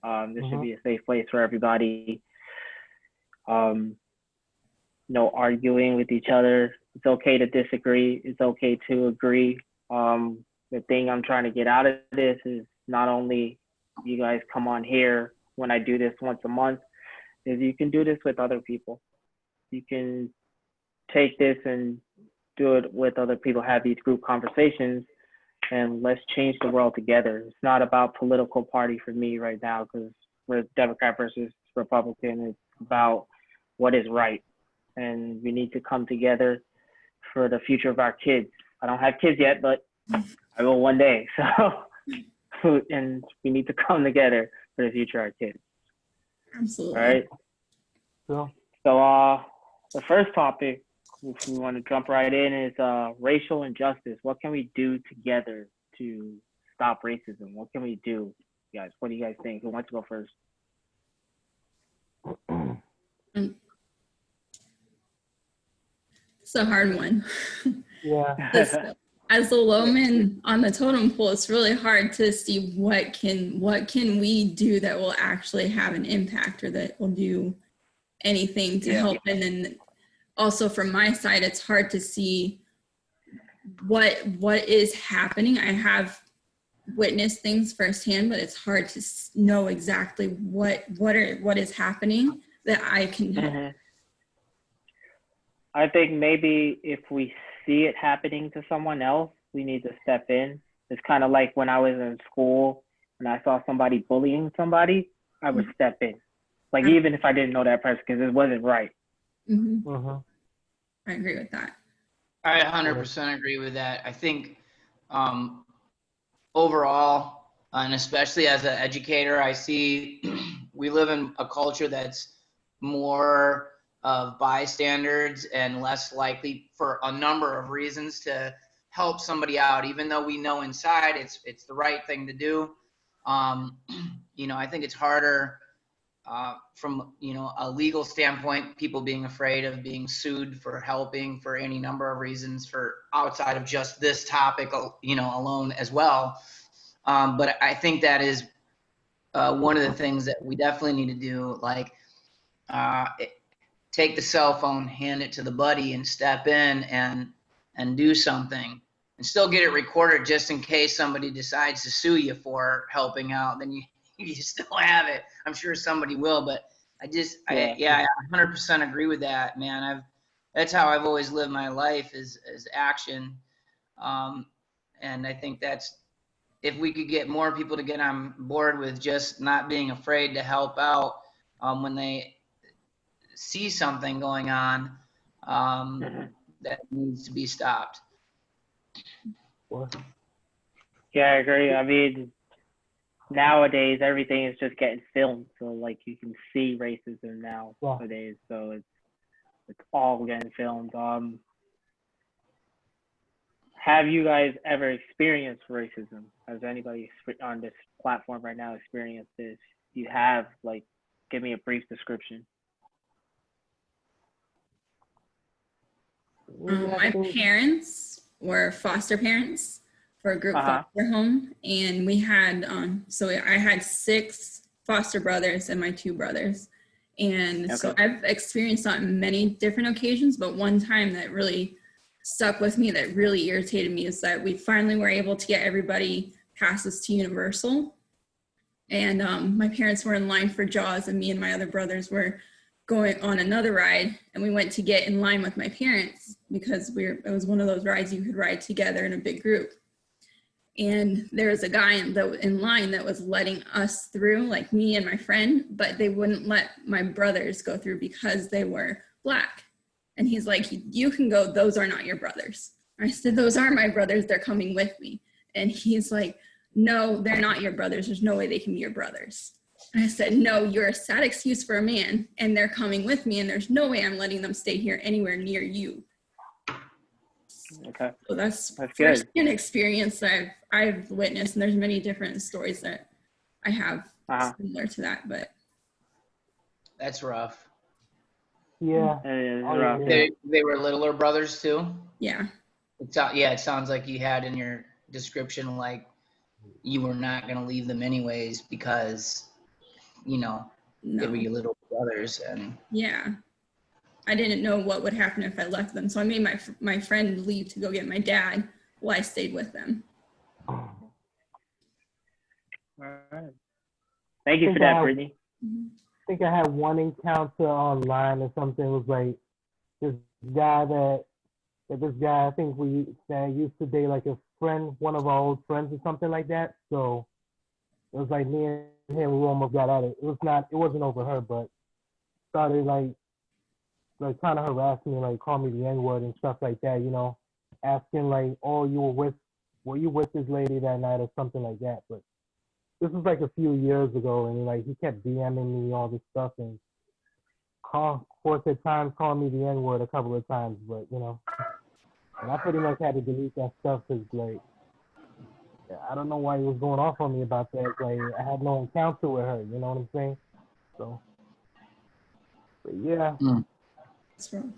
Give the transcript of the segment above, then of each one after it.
This should be a safe place for everybody. Um, no arguing with each other. It's okay to disagree. It's okay to agree. The thing I'm trying to get out of this is not only you guys come on here when I do this once a month, is you can do this with other people. You can take this and do it with other people, have these group conversations, and let's change the world together. It's not about political party for me right now because we're Democrat versus Republican. It's about what is right. And we need to come together for the future of our kids. I don't have kids yet, but I will one day. So, and we need to come together for the future of our kids. Absolutely. All right. Cool. So, the first topic, if we want to jump right in, is racial injustice. What can we do together to stop racism? What can we do, guys? What do you guys think? Who wants to go first? It's a hard one. Yeah. As a lowman on the totem pole, it's really hard to see what can we do that will actually have an impact or that will do anything to help. And then also from my side, it's hard to see what is happening. I have witnessed things firsthand, but it's hard to know exactly what is happening that I can help. I think maybe if we see it happening to someone else, we need to step in. It's kind of like when I was in school and I saw somebody bullying somebody, I would step in. Like even if I didn't know that person because it wasn't right. I agree with that. I 100% agree with that. I think overall, and especially as an educator, I see we live in a culture that's more of bystanders and less likely for a number of reasons to help somebody out, even though we know inside it's the right thing to do. You know, I think it's harder from, you know, a legal standpoint, people being afraid of being sued for helping for any number of reasons for outside of just this topic, you know, alone as well. But I think that is one of the things that we definitely need to do, like take the cell phone, hand it to the buddy and step in and do something and still get it recorded just in case somebody decides to sue you for helping out, then you still have it. I'm sure somebody will, but I 100% agree with that, man. That's how I've always lived my life is action. And I think that's, if we could get more people to get on board with just not being afraid to help out when they see something going on that needs to be stopped. Yeah, I agree. I mean, nowadays everything is just getting filmed, so like you can see racism nowadays. So it's all getting filmed. Have you guys ever experienced racism? Has anybody on this platform right now experienced this? You have, like, give me a brief description. My parents were foster parents for a group foster home, and we had so I had 6 foster brothers and my 2 brothers, and so I've experienced that on many different occasions, but one time that really stuck with me, that really irritated me, is that we finally were able to get everybody passes to Universal, and my parents were in line for Jaws, and me and my other brothers were going on another ride, and we went to get in line with my parents because it was one of those rides you could ride together in a big group. And there was a guy in line that was letting us through, like me and my friend, but they wouldn't let my brothers go through because they were Black. And he's like, you can go, those are not your brothers. I said, those are my brothers, they're coming with me. And he's like, no, they're not your brothers, there's no way they can be your brothers. And I said, no, you're a sad excuse for a man, and they're coming with me, and there's no way I'm letting them stay here anywhere near you. Okay. So that's good. An experience that I've witnessed, and there's many different stories that I have similar to that, but. That's rough. Yeah. It is rough. They were littler brothers too? Yeah. It sounds like you had in your description, like you were not going to leave them anyways because you know, No. they were your little brothers. And Yeah. I didn't know what would happen if I left them. So I made my friend leave to go get my dad while I stayed with them. All right. Thank you for that, Brittany. Mhm. I think I had one encounter online or something. It was like this guy I think that used to date like a friend, one of our old friends or something like that. So it was like me and him, we almost got at it. It wasn't over her, but started like trying to harass me, like call me the N-word and stuff like that, you know, asking like, oh, were you with this lady that night or something like that. But this was like a few years ago, and like he kept DMing me all this stuff, and of course at times calling me the N-word a couple of times, but you know, and I pretty much had to delete that stuff because like I don't know why he was going off on me about that. Like I had no encounter with her, you know what I'm saying? So, but yeah. That's wrong.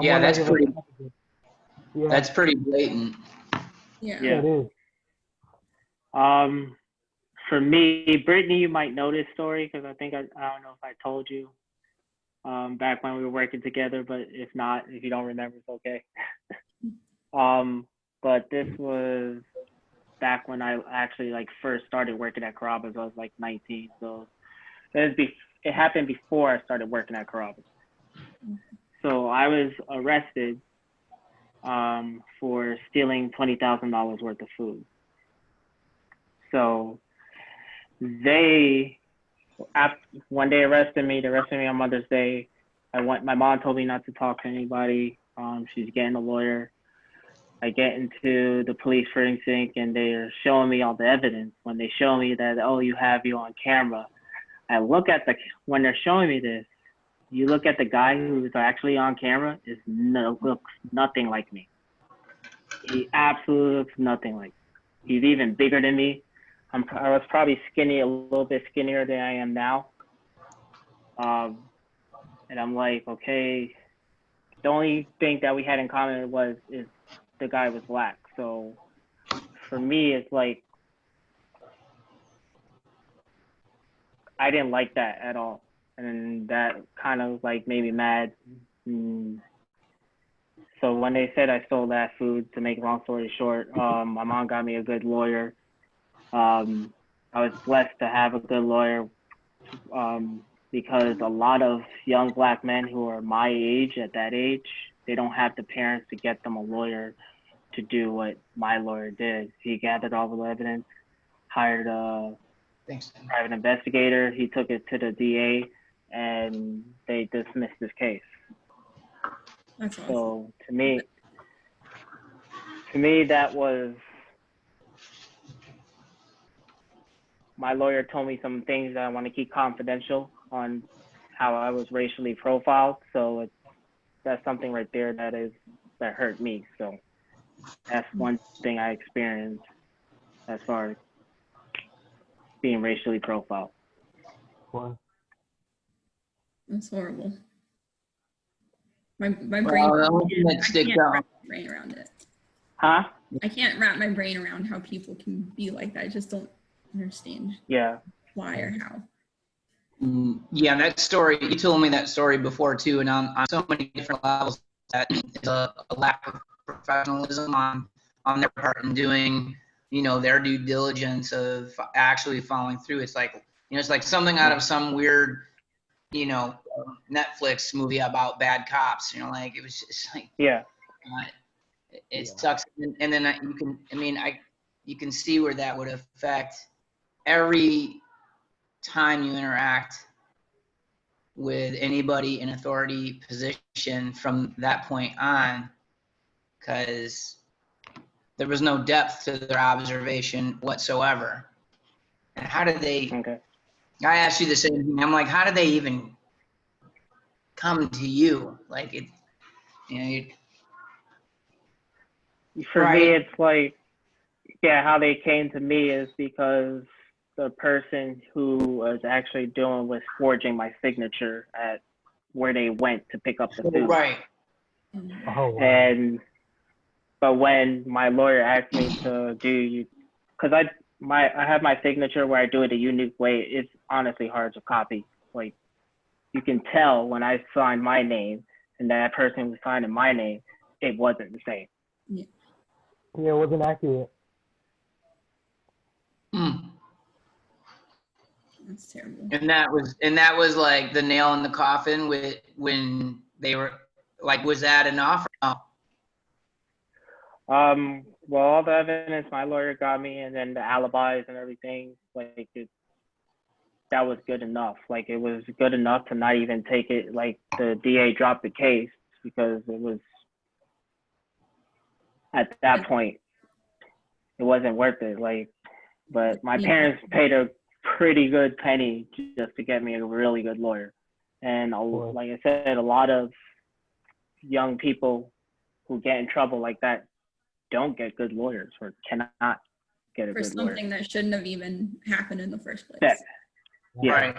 yeah, that's pretty, Yeah. that's pretty blatant. Yeah. Yeah, it is. For me, Brittany, you might know this story because I think I don't know if I told you back when we were working together, but if not, if you don't remember, it's okay. But this was back when I actually like first started working at Carrabba's. I was like 19, so it happened before I started working at Carrabba's. So I was arrested for stealing $20,000 worth of food. So when they arrested me on Mother's Day. My mom told me not to talk to anybody. She's getting a lawyer. I get into the police precinct and they're showing me all the evidence. When they show me that, oh, you on camera, I look at when they're showing me this, you look at the guy who's actually on camera, looks nothing like me. He absolutely looks nothing like me. He's even bigger than me. I was probably a little bit skinnier than I am now. And I'm like, okay, the only thing that we had in common is the guy was black. So for me, it's like, I didn't like that at all. And that kind of like made me mad. So when they said I stole that food, to make a long story short, my mom got me a good lawyer. I was blessed to have a good lawyer because a lot of young black men who are my age at that age, they don't have the parents to get them a lawyer to do what my lawyer did. He gathered all the evidence, hired a private investigator. He took it to the DA, and they dismissed his case. That's awesome. So to me, that was, my lawyer told me some things that I want to keep confidential on how I was racially profiled. So that's something right there that hurt me. So that's one thing I experienced as far as being racially profiled. Well, That's horrible. My brain. That sticks can't out. wrap my brain around it. Huh? I can't wrap my brain around how people can be like that. I just don't understand Yeah. why or how. Yeah, that story, you told me that story before too, and on so many different levels, that is a lack of professionalism on their part in doing, their due diligence of actually following through. It's like, it's like something out of some weird, Netflix movie about bad cops, like it was just like, yeah, it sucks. And then you can see where that would affect every time you interact with anybody in authority position from that point on, because there was no depth to their observation whatsoever. And how did they, okay. I asked you the same thing. I'm like, how did they even come to you? Like it, For right. me, it's like, how they came to me is because the person who was actually was forging my signature at where they went to pick up the food. Right. oh, wow. But when my lawyer asked me to because I have my signature where I do it a unique way. honestly hard to copy. Like, you can tell when I signed my name and that person was signing my name, it wasn't the same. Yeah, it wasn't accurate. Mm. That's terrible. And that was like the nail in the coffin with when they were like, was that enough? Or no? Well, all the evidence my lawyer got me, and then the alibis and everything, like that was good enough. Like, it was good enough to not even take it. Like, the DA dropped the case because it was, at that point, it wasn't worth it. Like, but my parents paid a pretty good penny just to get me a really good lawyer. And like I said, a lot of young people who get in trouble like that don't get good lawyers or cannot get a For good lawyer. something that shouldn't have even happened in the first place. Yeah. Right.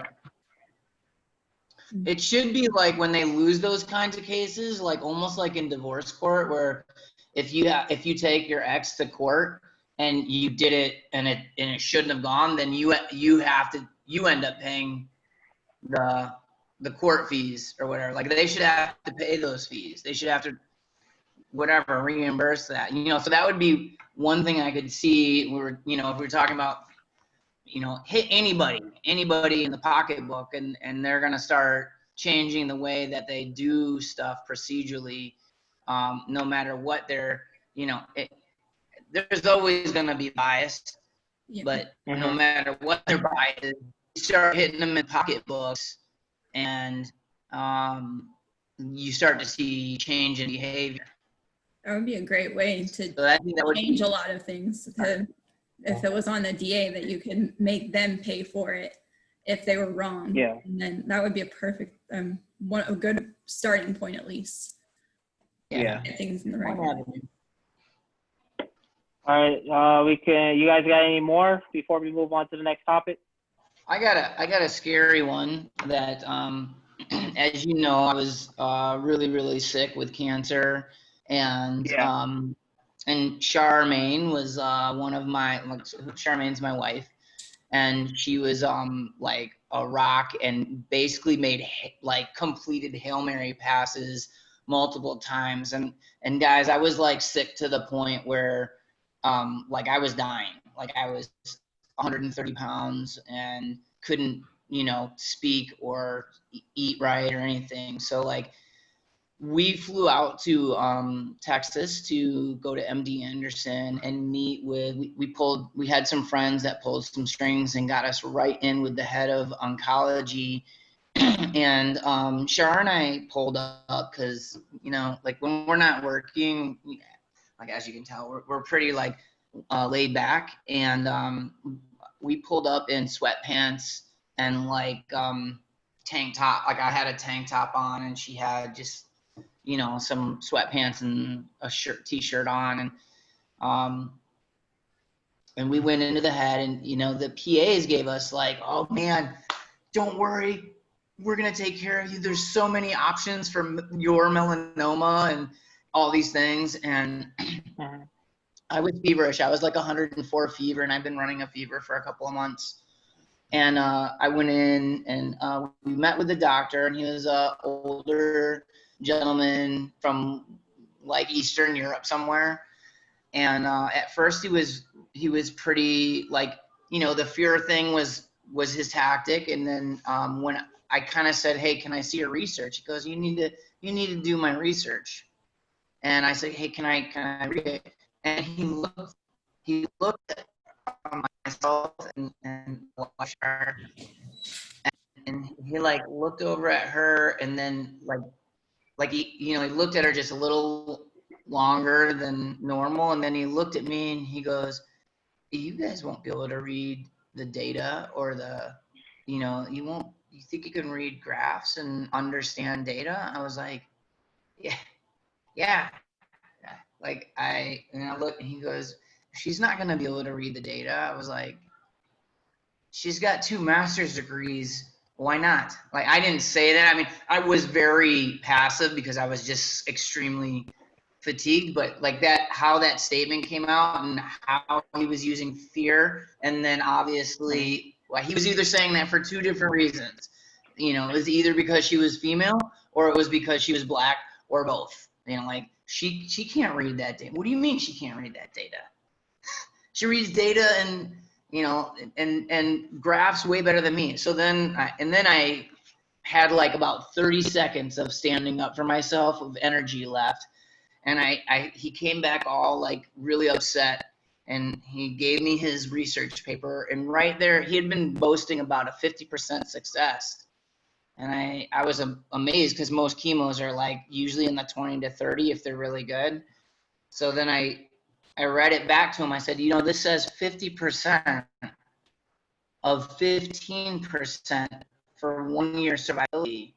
It should be like when they lose those kinds of cases, like almost like in divorce court, where if you take your ex to court and you did it and it shouldn't have gone, then you end up paying the court fees or whatever. Like, they should have to pay those fees. They should have to whatever reimburse that. So that would be one thing I could see. If we're talking about hit anybody in the pocketbook, and they're going to start changing the way that they do stuff procedurally, no matter what they're, there's always going to be bias, but no matter what their bias is, you start hitting them in pocketbooks, and you start to see change in behavior. That would be a great way to change a lot of things. If it was on the DA, that you could make them pay for it if they were wrong. Yeah. And then that would be a perfect, a good starting point at least. Yeah. Get things in the right way. All right. You guys got any more before we move on to the next topic? I got a scary one that, as you know, I was really, really sick with cancer, and Charmaine was one of my, Charmaine's my wife, and she was like a rock, and basically made completed Hail Mary passes multiple times, and guys, I was like sick to the point where I was dying. Like, I was 130 pounds and couldn't speak or eat right or anything. So we flew out to Texas to go to MD Anderson and meet with, we had some friends that pulled some strings and got us right in with the head of oncology. And Shar and I pulled up because, when we're not working, as you can tell, we're pretty laid back. And we pulled up in sweatpants and tank top. I had a tank top on, and she had just some sweatpants and a t-shirt on, and we went into the head, and the PAs gave us oh man, don't worry, we're gonna take care of you. There's so many options for your melanoma and all these things. And I was feverish. I was 104 fever, and I've been running a fever for a couple of months. And I went in, and we met with the doctor, and he was an older gentleman from Eastern Europe somewhere. And at first he was pretty the fear thing was his tactic. And then when I kind of said, hey, can I see your research? He goes, you need to do my research. And I said, hey, can I read it? And he looked at myself and watched her, and he looked over at her, and then he looked at her just a little longer than normal, and then he looked at me and he goes, you guys won't be able to read the data or you think you can read graphs and understand data? I was like, yeah. I look, and he goes, she's not going to be able to read the data. I was like, she's got 2 master's degrees. Why not? I didn't say that. I mean, I was very passive because I was just extremely fatigued, but how that statement came out and how he was using fear. And then obviously Well, he was either saying that for two different reasons. You know, it was either because she was female or it was because she was black or both. You know, like she can't read that data. What do you mean she can't read that data? She reads data and, you know, and graphs way better than me. So then I had like about 30 seconds of standing up for myself of energy left. And he came back all like really upset, and he gave me his research paper, and right there he had been boasting about a 50% success. And I was amazed because most chemos are like usually in the 20 to 30 if they're really good. So then I read it back to him. I said, you know, this says 50% of 15% for 1 year survivability.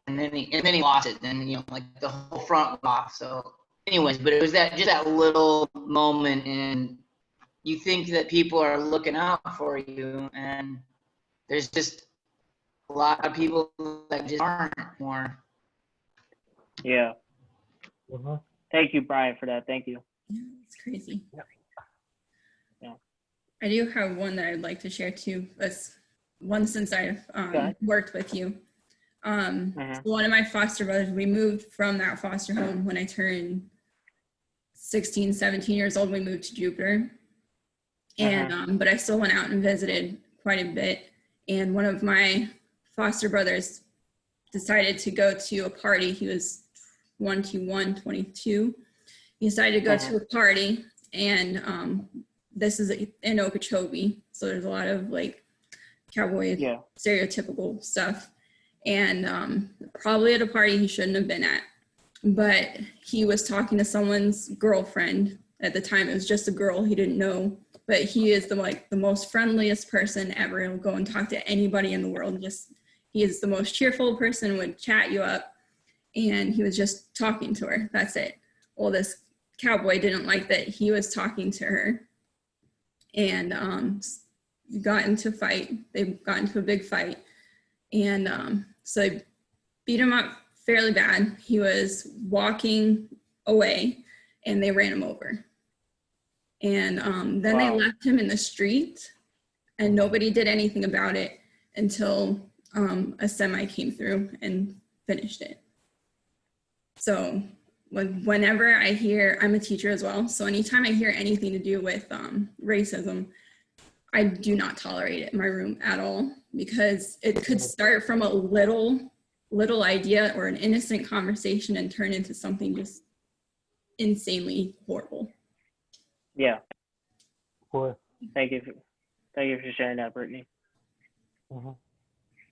And then he lost it. Then, you know, like the whole front went off. So anyways, but it was just that little moment, and you think that people are looking out for you, and there's just a lot of people that just aren't more. Yeah. Uh-huh. Thank you, Brian, for that. Thank you. Yeah, it's crazy. Yeah. I do have one that I'd like to share too. That's one since I've worked with you. So one of my foster brothers, we moved from that foster home when I turned 16, 17 years old. We moved to Jupiter. And but I still went out and visited quite a bit. And one of my foster brothers decided to go to a party. He was 22. He decided to go to a party, and this is in Okeechobee, so there's a lot of like cowboy stereotypical stuff, and probably at a party he shouldn't have been at, but he was talking to someone's girlfriend. At the time it was just a girl, he didn't know, but he is the most friendliest person ever. He'll go and talk to anybody in the world. He is the most cheerful person, would chat you up, and he was just talking to her. That's it. Well, this cowboy didn't like that he was talking to her, and got into a fight. They got into a big fight, and so they beat him up fairly bad. He was walking away, and they ran him over. And then they left him in the street, and nobody did anything about it until a semi came through and finished it. So whenever I hear, I'm a teacher as well, so anytime I hear anything to do with racism, I do not tolerate it in my room at all, because it could start from a little idea or an innocent conversation and turn into something just insanely horrible. Yeah. Of course. Thank you for sharing that, Brittany. Uh-huh.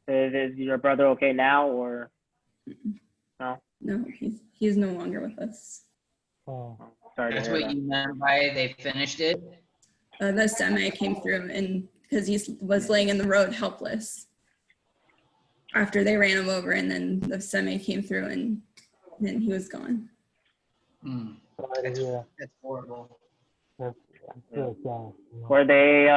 Is your brother okay now, or no? No, he's no longer with us. Oh. Sorry. That's what you meant by they finished it? The semi came through, and because he was laying in the road helpless after they ran him over, and then the semi came through, and then he was gone. That's horrible. That's really sad. Were they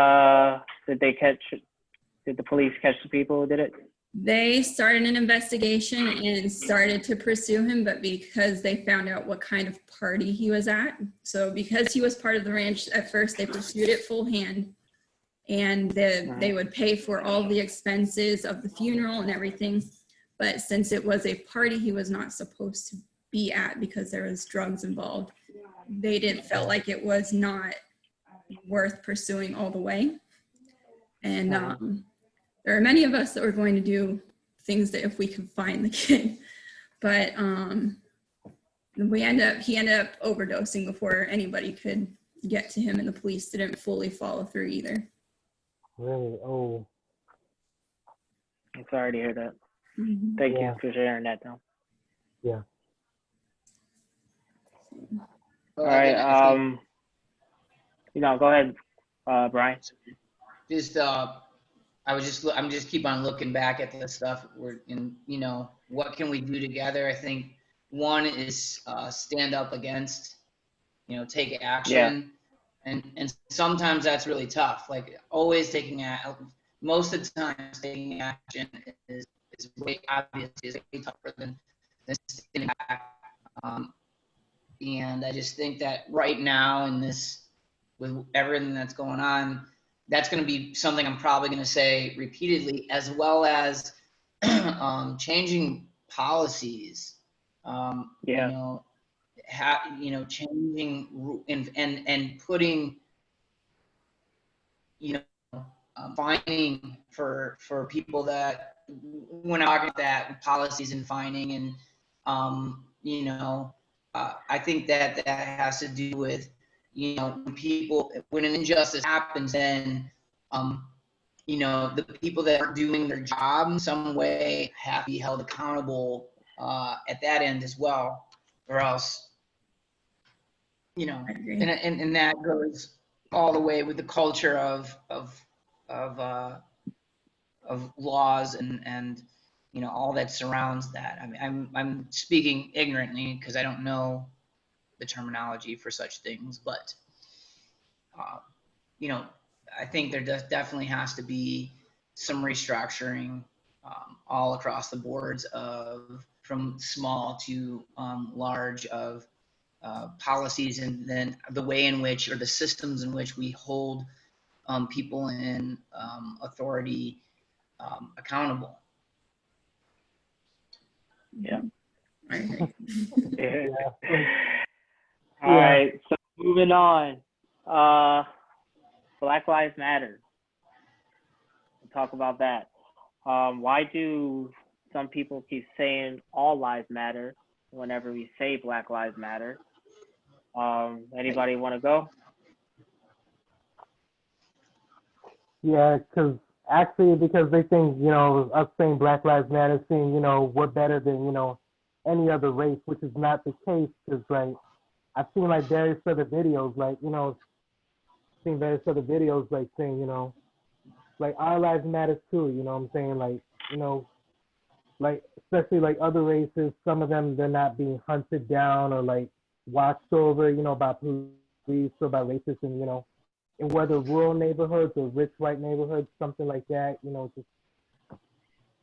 did the police catch the people who did it? They started an investigation and started to pursue him, but because they found out what kind of party he was at, so because he was part of the ranch at first, they pursued it full hand, and they would pay for all the expenses of the funeral and everything. But since it was a party he was not supposed to be at because there was drugs involved, they felt like it was not worth pursuing all the way. And there are many of us that were going to do things that if we could find the kid, but he ended up overdosing before anybody could get to him, and the police didn't fully follow through either. Really? Oh. I'm sorry to hear that. Thank you for sharing that, though. Yeah. All right. Go ahead, Brian. I'm just keep on looking back at this stuff. What can we do together? I think one is stand up against, take action. Yeah. And sometimes that's really tough. Like always most of the time taking action is way obviously is way tougher than standing back. And I just think that right now with everything that's going on, that's going to be something I'm probably going to say repeatedly, as well as changing policies. Yeah. Changing and putting, fining for people that, when I talk that policies and fining, and I think that has to do with, when an injustice happens, then the people that are doing their job in some way have to be held accountable at that end as well, or else, I agree. and that goes all the way with the culture of laws and all that surrounds that. I mean, I'm speaking ignorantly because I don't know the terminology for such things, but I think there definitely has to be some restructuring all across the boards, from small to large, of policies, and then the way in which, or the systems in which, we hold people in authority accountable. Yeah. I agree. Yeah. Yeah. All right. So moving on. Black Lives Matter. We'll talk about that. Why do some people keep saying all lives matter whenever we say Black Lives Matter? Anybody want to go? Yeah, because they think, us saying Black Lives Matter, saying, we're better than, any other race, which is not the case. Because, like, I've seen, like, various other videos, like, like, saying, like, our lives matter too, you know what I'm saying? Like, like, especially, like, other races, some of them, they're not being hunted down or, like, watched over, by police or by racists, and, in whether rural neighborhoods or rich white neighborhoods, something like that, just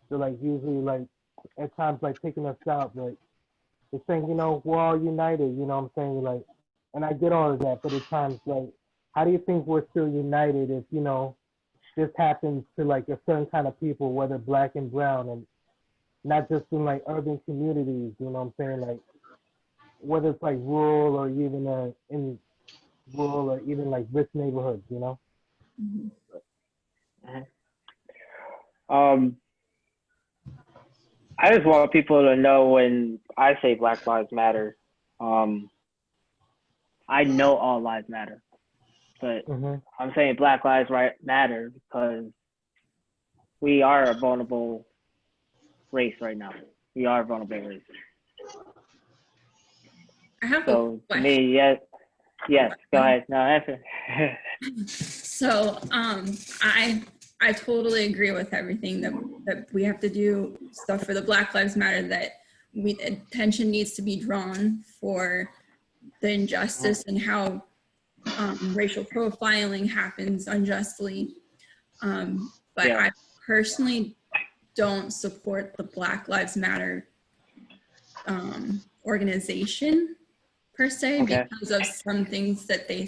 they're like usually like at times like taking us out, but they're saying, we're all united, you know what I'm saying? Like, and I get all of that, but at times like, how do you think we're still united if, this happens to like a certain kind of people, whether black and brown, and not just in like urban communities, you know what I'm saying? Like, whether it's like rural or even in rural or even like rich neighborhoods, Mhm. I just want people to know, when I say Black Lives Matter, I know all lives matter, but I'm saying Black Lives Matter because we are a vulnerable race right now. We are a vulnerable race. I have So a to question. me, yes, go ahead. No, answer. So I totally agree with everything that we have to do stuff for the Black Lives Matter, that attention needs to be drawn for the injustice and how racial profiling happens unjustly. But Yeah. I personally don't support the Black Lives Matter organization per se, Okay. because of some things that they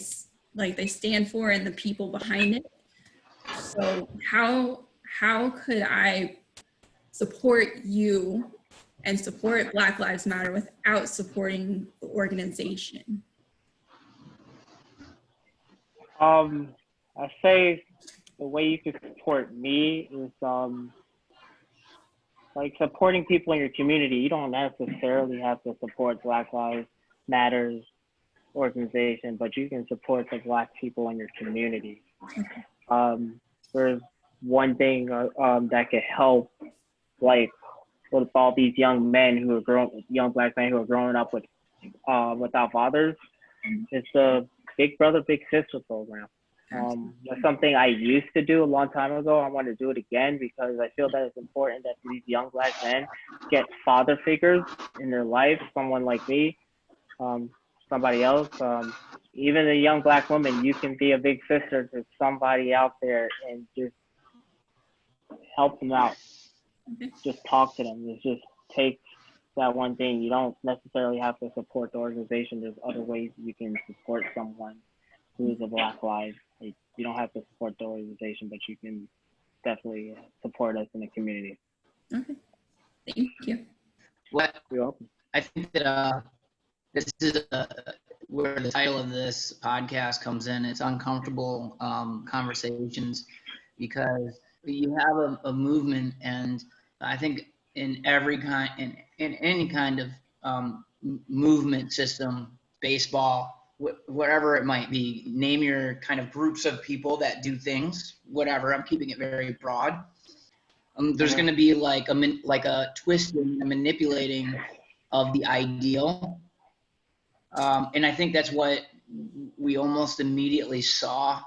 stand for and the people behind it. So how could I support you and support Black Lives Matter without supporting the organization? I say the way you can support me is like supporting people in your community. You don't necessarily have to support Black Lives Matters organization, but you can support the Black people in your community. There's one thing that could help, like with all these young men who are young Black men who are growing up without fathers, it's the Big Brother Big Sister program. That's something I used to do a long time ago. I want to do it again because I feel that it's important that these young Black men get father figures in their life, someone like me, somebody else. Even a young Black woman, you can be a big sister to somebody out there and just help them out. Just talk to them. It just takes that one thing. You don't necessarily have to support the organization. There's other ways you can support someone who's a Black life. Like, you don't have to support the organization, but you can definitely support us in the community. Okay. Thank you. What You're welcome. I think that this is where the title of this podcast comes in. It's uncomfortable conversations, because you have a movement, and I think in every kind, in any kind of movement system, baseball, whatever it might be, name your kind of groups of people that do things, whatever. I'm keeping it very broad. There's going to be like a twisting and manipulating of the ideal. And I think that's what we almost immediately saw,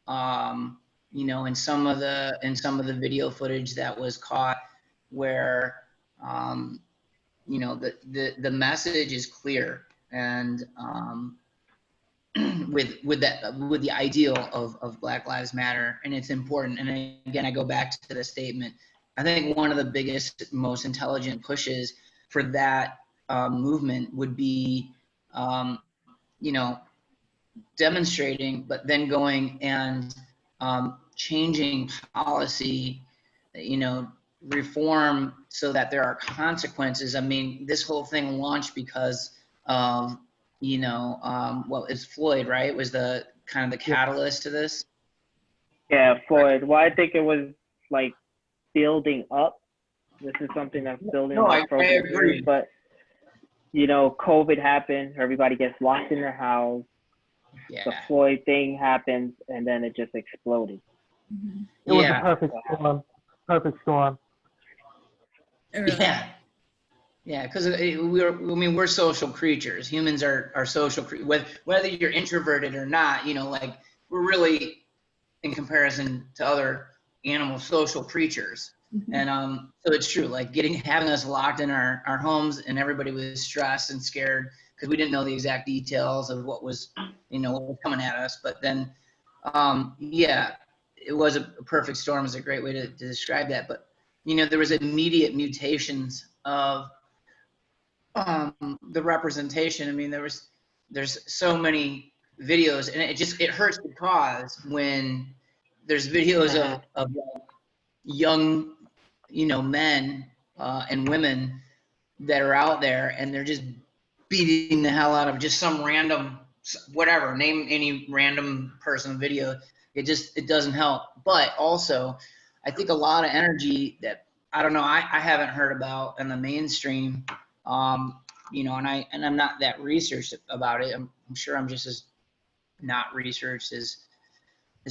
in some of the video footage that was caught, where, the message is clear, and with the ideal of Black Lives Matter, and it's important. And again, I go back to the statement. I think one of the biggest, most intelligent pushes for that movement would be, demonstrating, but then going and changing policy, reform, so that there are consequences. I mean, this whole thing launched because of, it's Floyd, right? Was the kind of the catalyst to this? Yeah, Floyd. Well, I think it was like building up. This is something that's building No, up I for agree. years, but COVID happened. Everybody gets locked in their house. Yeah. The Floyd thing happens, and then it just exploded. Mhm. It was Yeah. a perfect storm. Perfect storm. Really? Yeah, because we're social creatures. Humans are social creatures. Whether you're introverted or not, we're really, in comparison to other animals, social creatures. Mhm. And so it's true, like having us locked in our homes, and everybody was stressed and scared because we didn't know the exact details of what was coming at us. But then, it was a perfect storm is a great way to describe that. But, there was immediate mutations of the representation. I mean, there's so many videos, and it hurts the cause when there's videos of young, men and women that are out there, and they're just beating the hell out of just some random, whatever, name any random person video. It doesn't help. But also, I think a lot of energy that I don't know, I haven't heard about in the mainstream, and I'm not that researched about it. I'm sure I'm just as not researched as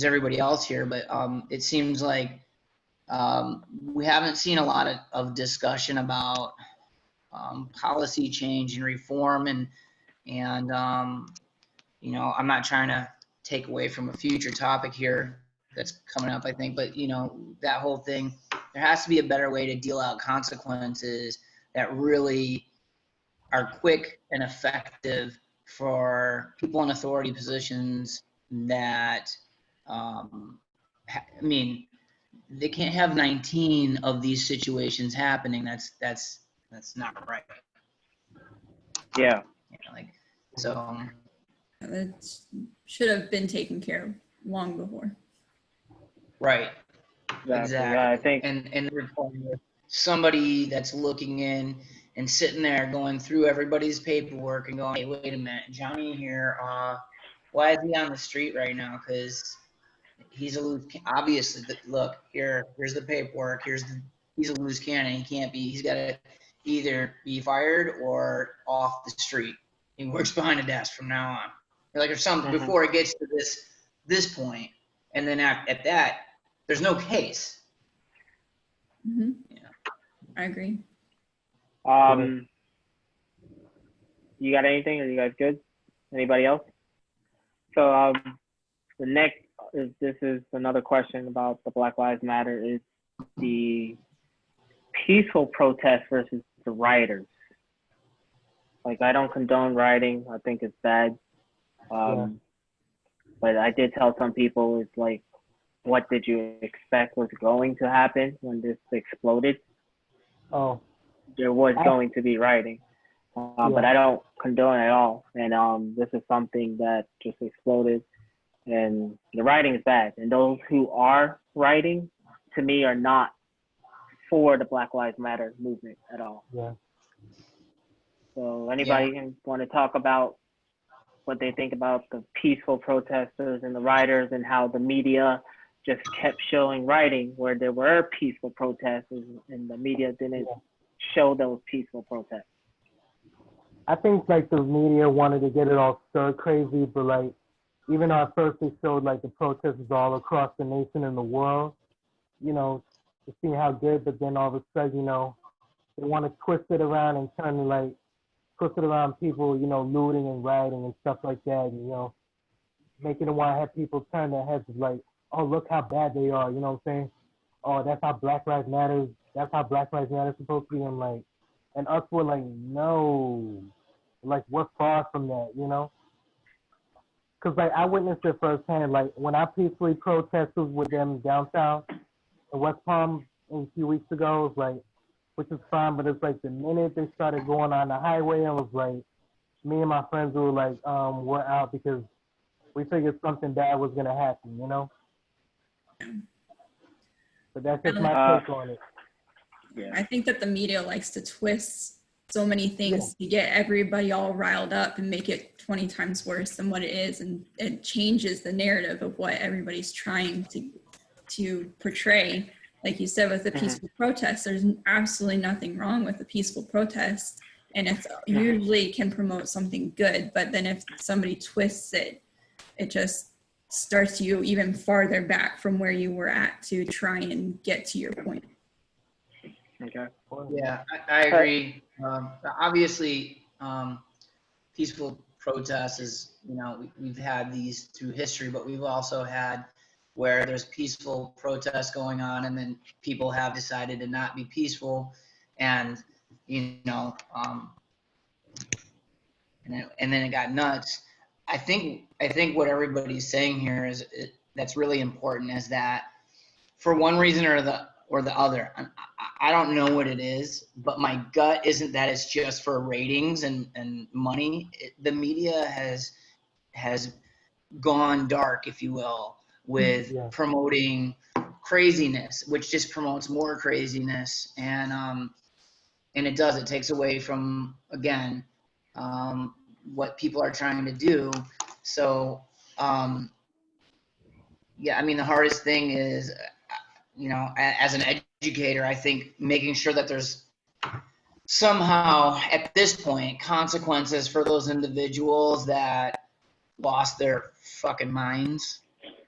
everybody else here, but it seems like we haven't seen a lot of discussion about policy change and reform, and I'm not trying to take away from a future topic here that's coming up, I think, but that whole thing, there has to be a better way to deal out consequences that really are quick and effective for people in authority positions that, they can't have 19 of these situations happening. That's not right. Yeah. So. That should have been taken care of long before. Right. Exactly. Yeah, I think. And somebody that's looking in and sitting there going through everybody's paperwork and going, hey, wait a minute, Johnny here, why is he on the street right now? Because he's a loose, obviously, look, here's the paperwork, he's a loose cannon, he's got to either be fired or off the street. He works behind a desk from now on. Like, or something before it gets to this point, and then at that, there's no case. Mm-hmm. Yeah, I agree. You got anything? Are you guys good? Anybody else? So the next this is another question about the Black Lives Matter, is the peaceful protest versus the rioters. Like, I don't condone rioting. I think it's bad. But I did tell some people, it's like, what did you expect was going to happen when this exploded? Oh. There was going to be rioting. But I don't condone it at all. And this is something that just exploded. and the writing is bad. And those who are writing, to me, are not for the Black Lives Matter movement at all. Yeah. So anybody can want to talk about what they think about the peaceful protesters and the writers, and how the media just kept showing writing where there were peaceful protesters, and the media didn't show those peaceful protests. I think like the media wanted to get it all stir crazy, but like even though at first they showed like the protests all across the nation and the world, you know, to see how good, but then all of a sudden, you know, they want to twist it around and turn it like twist it around people, you know, looting and rioting and stuff like that, and, you know, making them want to have people turn their heads like, oh, look how bad they are, you know what I'm saying? Oh, that's how Black Lives Matter, that's how Black Lives Matter is supposed to be. And like, and us were like, no, like we're far from that, you know? Cause like I witnessed it firsthand, like when I peacefully protested with them downtown in West Palm a few weeks ago, it was like, which is fine, but it's like the minute they started going on the highway, I was like, me and my friends were like, we're out because we figured something bad was gonna happen, you know? But that's just my take on it. Yeah. I think that the media likes to twist so many things to get everybody all riled up and make it 20 times worse than what it is, and it changes the narrative of what everybody's trying to portray. Like you said, with the peaceful protest, there's absolutely nothing wrong with a peaceful protest, and it's usually can promote something good. But then if somebody twists it, it just starts you even farther back from where you were at to try and get to your point. Okay. Yeah, I agree. Obviously, peaceful protests is, you know, we've had these through history, but we've also had where there's peaceful protests going on, and then people have decided to not be peaceful, and you know, and then it got nuts. I think what everybody's saying here is that's really important is that for one reason or the other, I don't know what it is, but my gut isn't that it's just for ratings and money. The media has gone dark, if you will, with promoting craziness, which just promotes more craziness, and it takes away from, again, what people are trying to do. So yeah, I mean, the hardest thing is, you know, as an educator, I think making sure that there's somehow at this point consequences for those individuals that lost their fucking minds,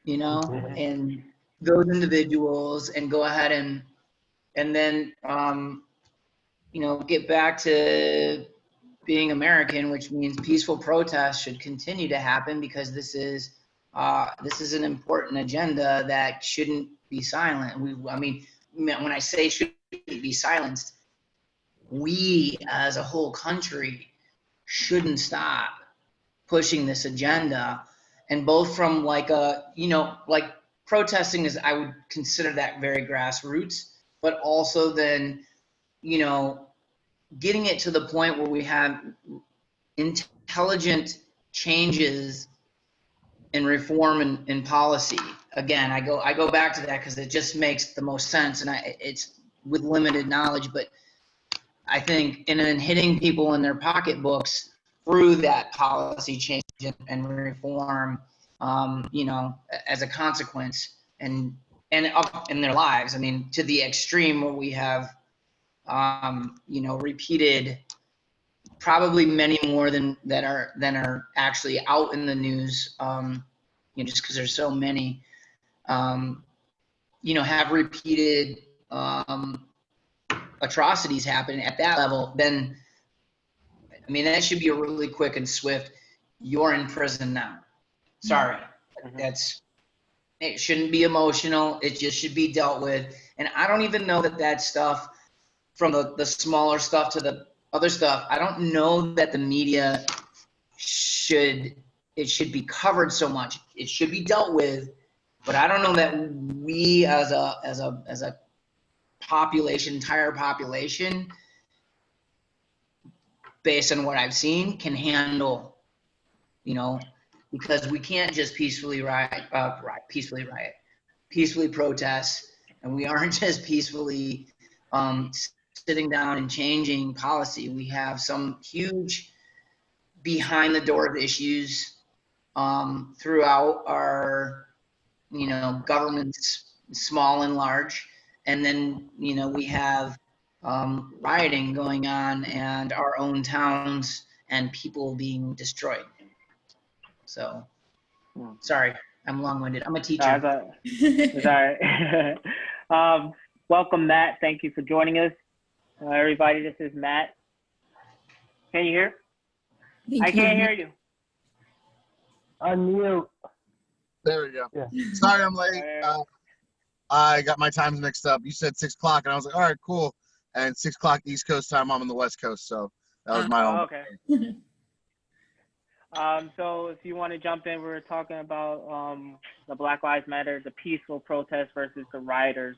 you know, and those individuals, and go ahead and then you know, get back to being American, which means peaceful protests should continue to happen, because this is an important agenda that shouldn't be silent. I mean, when I say shouldn't be silenced, we as a whole country shouldn't stop pushing this agenda. And both from like you know, like protesting is, I would consider that very grassroots, but also then, you know, getting it to the point where we have intelligent changes in reform and policy. Again, I go back to that because it just makes the most sense, and it's with limited knowledge, but I think, and then hitting people in their pocketbooks through that policy change and reform, you know, as a consequence, and up in their lives. I mean, to the extreme where we have, you know, repeated probably many more than are actually out in the news, you know, just because there's so many, you know, have repeated atrocities happening at that level. Then, I mean, that should be a really quick and swift, you're in prison now. Sorry. It shouldn't be emotional. It just should be dealt with. And I don't even know that stuff, from the smaller stuff to the other stuff, I don't know that the media should be covered so much. It should be dealt with, but I don't know that we as a population, entire population, based on what I've seen, can handle, you know, because we can't just peacefully peacefully protest, and we aren't just peacefully sitting down and changing policy. We have some huge behind the door issues throughout our, governments, small and large. And then, we have rioting going on and our own towns and people being destroyed. So, sorry, I'm long-winded. I'm a teacher. It's all right. Welcome, Matt. Thank you for joining us. Everybody, this is Matt. Can you hear? I can't hear you. Unmute. There we go. Yeah. Sorry I'm late. I got my times mixed up. You said 6 o'clock, and I was like, all right, cool. And 6 o'clock East Coast time, I'm on the West Coast, so that was my own. Okay. So if you want to jump in, we're talking about the Black Lives Matter, the peaceful protest versus the rioters.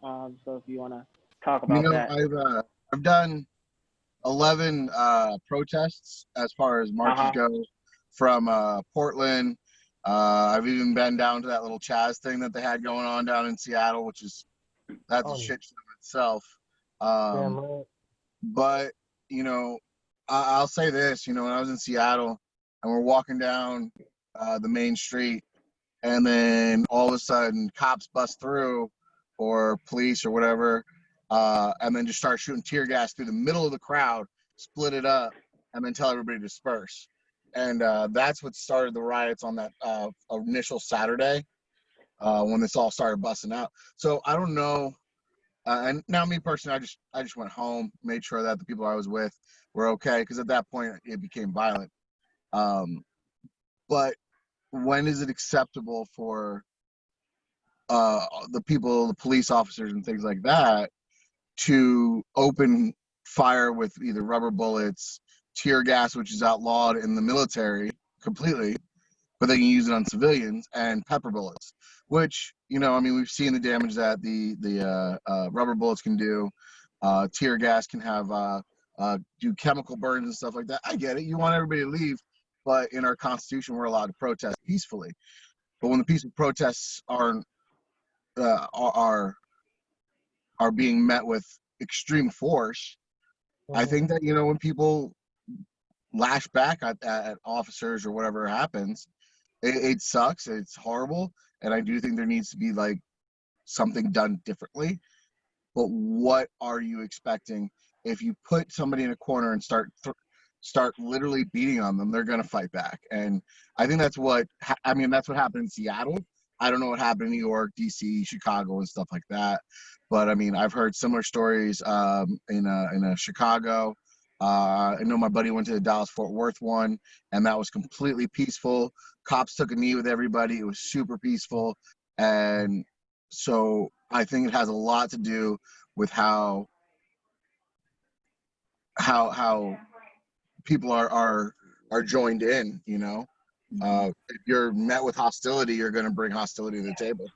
So if you want to talk about that. I've done 11 protests as far as marches go from Portland. I've even been down to that little Chaz thing that they had going on down in Seattle, which is that's a shit show itself. But I'll say this: when I was in Seattle and we're walking down the main street, and then all of a sudden cops bust through, or police or whatever, and then just start shooting tear gas through the middle of the crowd, split it up, and then tell everybody to disperse. And that's what started the riots on that initial Saturday when this all started busting out. So I don't know. And now me personally, I just went home, made sure that the people I was with were okay, because at that point it became violent. But when is it acceptable for the people, the police officers and things like that, to open fire with either rubber bullets, tear gas, which is outlawed in the military completely, but they can use it on civilians, and pepper bullets, which, we've seen the damage that the rubber bullets can do. Tear gas can have do chemical burns and stuff like that. I get it. You want everybody to leave, but in our Constitution, we're allowed to protest peacefully. But when the peaceful protests are being met with extreme force, I think that when people lash back at officers or whatever happens, it sucks. It's horrible, and I do think there needs to be something done differently. But what are you expecting? If you put somebody in a corner and start literally beating on them, they're gonna fight back. And I think that's what that's what happened in Seattle. I don't know what happened in New York, DC, Chicago, and stuff like that. But I've heard similar stories in Chicago. I know my buddy went to the Dallas-Fort Worth one, and that was completely peaceful. Cops took a knee with everybody. It was super peaceful. And so I think it has a lot to do with how people are joined in. If you're met with hostility, you're going to bring hostility to the table.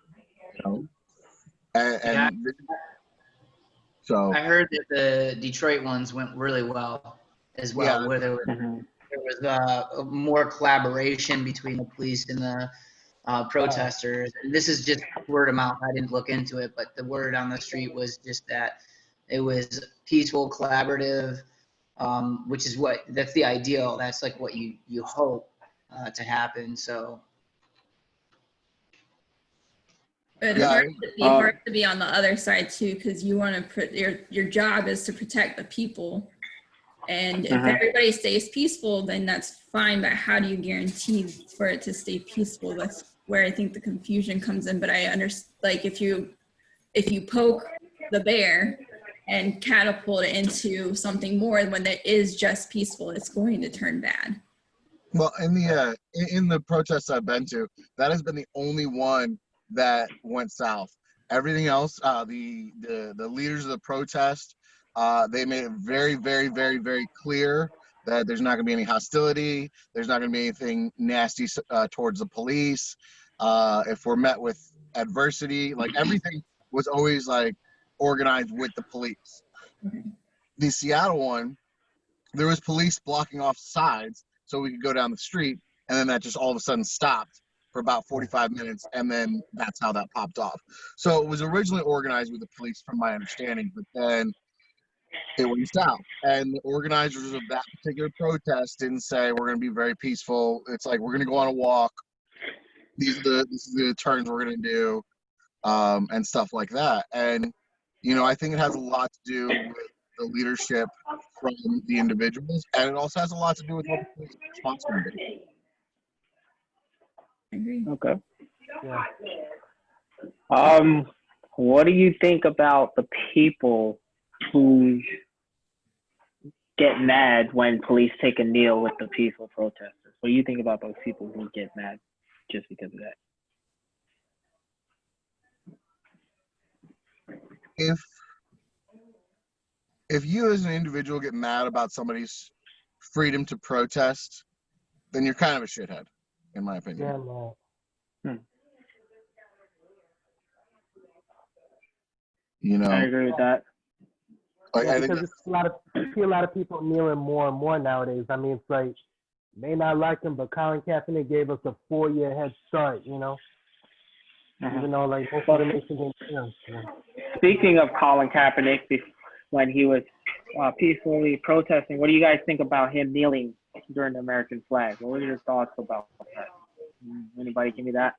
So I heard that the Detroit ones went really well as well, Yeah. where there was more collaboration between the police and the protesters. And this is just word of mouth. I didn't look into it, but the word on the street was just that it was peaceful, collaborative, which is that's the ideal. That's what you hope to happen. So. But it's hard to be on the other side too, because you want to your job is to protect the people, and if everybody stays peaceful, then that's fine. But how do you guarantee for it to stay peaceful? That's where I think the confusion comes in. But I understand, if you poke the bear and catapult it into something more when it is just peaceful, it's going to turn bad. Well, in the protests I've been to, that has been the only one that went south. Everything else, the leaders of the protest, they made it very, very, very, very clear that there's not going to be any hostility. There's not going to be anything nasty towards the police. If we're met with adversity, everything was always organized with the police. The Seattle one, there was police blocking off sides so we could go down the street, and then that just all of a sudden stopped for about 45 minutes, and then that's how that popped off. So it was originally organized with the police, from my understanding, but then it went south. And the organizers of that particular protest didn't say we're going to be very peaceful. It's like, we're going to go on a walk. This is the turns we're going to do, and stuff like that. And, you know, I think it has a lot to do with the leadership from the individuals, and it also has a lot to do with what the police are responsible for. I agree. Okay. Yeah. What do you think about the people who get mad when police take a kneel with the peaceful protesters? What do you think about those people who get mad just because of that? If you as an individual get mad about somebody's freedom to protest, then you're kind of a shithead, in my opinion. Yeah, man. You know, I agree with that. like, Yeah, I think because you see a lot of people kneeling more and more nowadays. I mean, it's like, may not like him, but Colin Kaepernick gave us a 4-year head start, you know? Even though, like, most of the nation didn't see him. Yeah. Speaking of Colin Kaepernick, when he was peacefully protesting, what do you guys think about him kneeling during the American flag? What are your thoughts about that? Anybody give me that?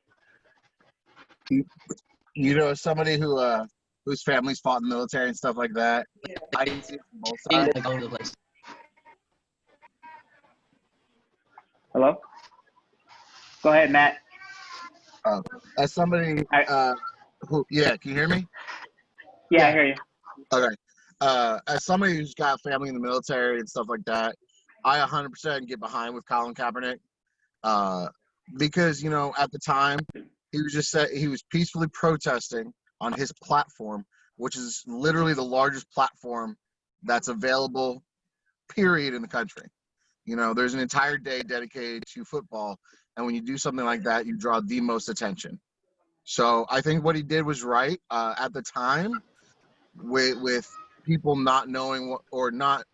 you know, as somebody whose family's fought in the military and stuff like that, I didn't see it from both sides. Like all over the place. Hello? Go ahead, Matt. As somebody who, yeah, can you hear me? Yeah, I hear you. Okay. As somebody who's got family in the military and stuff like that, I 100% get behind with Colin Kaepernick, because, you know, at the time he was peacefully protesting on his platform, which is literally the largest platform that's available, period, in the country. You know, there's an entire day dedicated to football, and when you do something like that, you draw the most attention. So I think what he did was right at the time, with people not knowing what, or not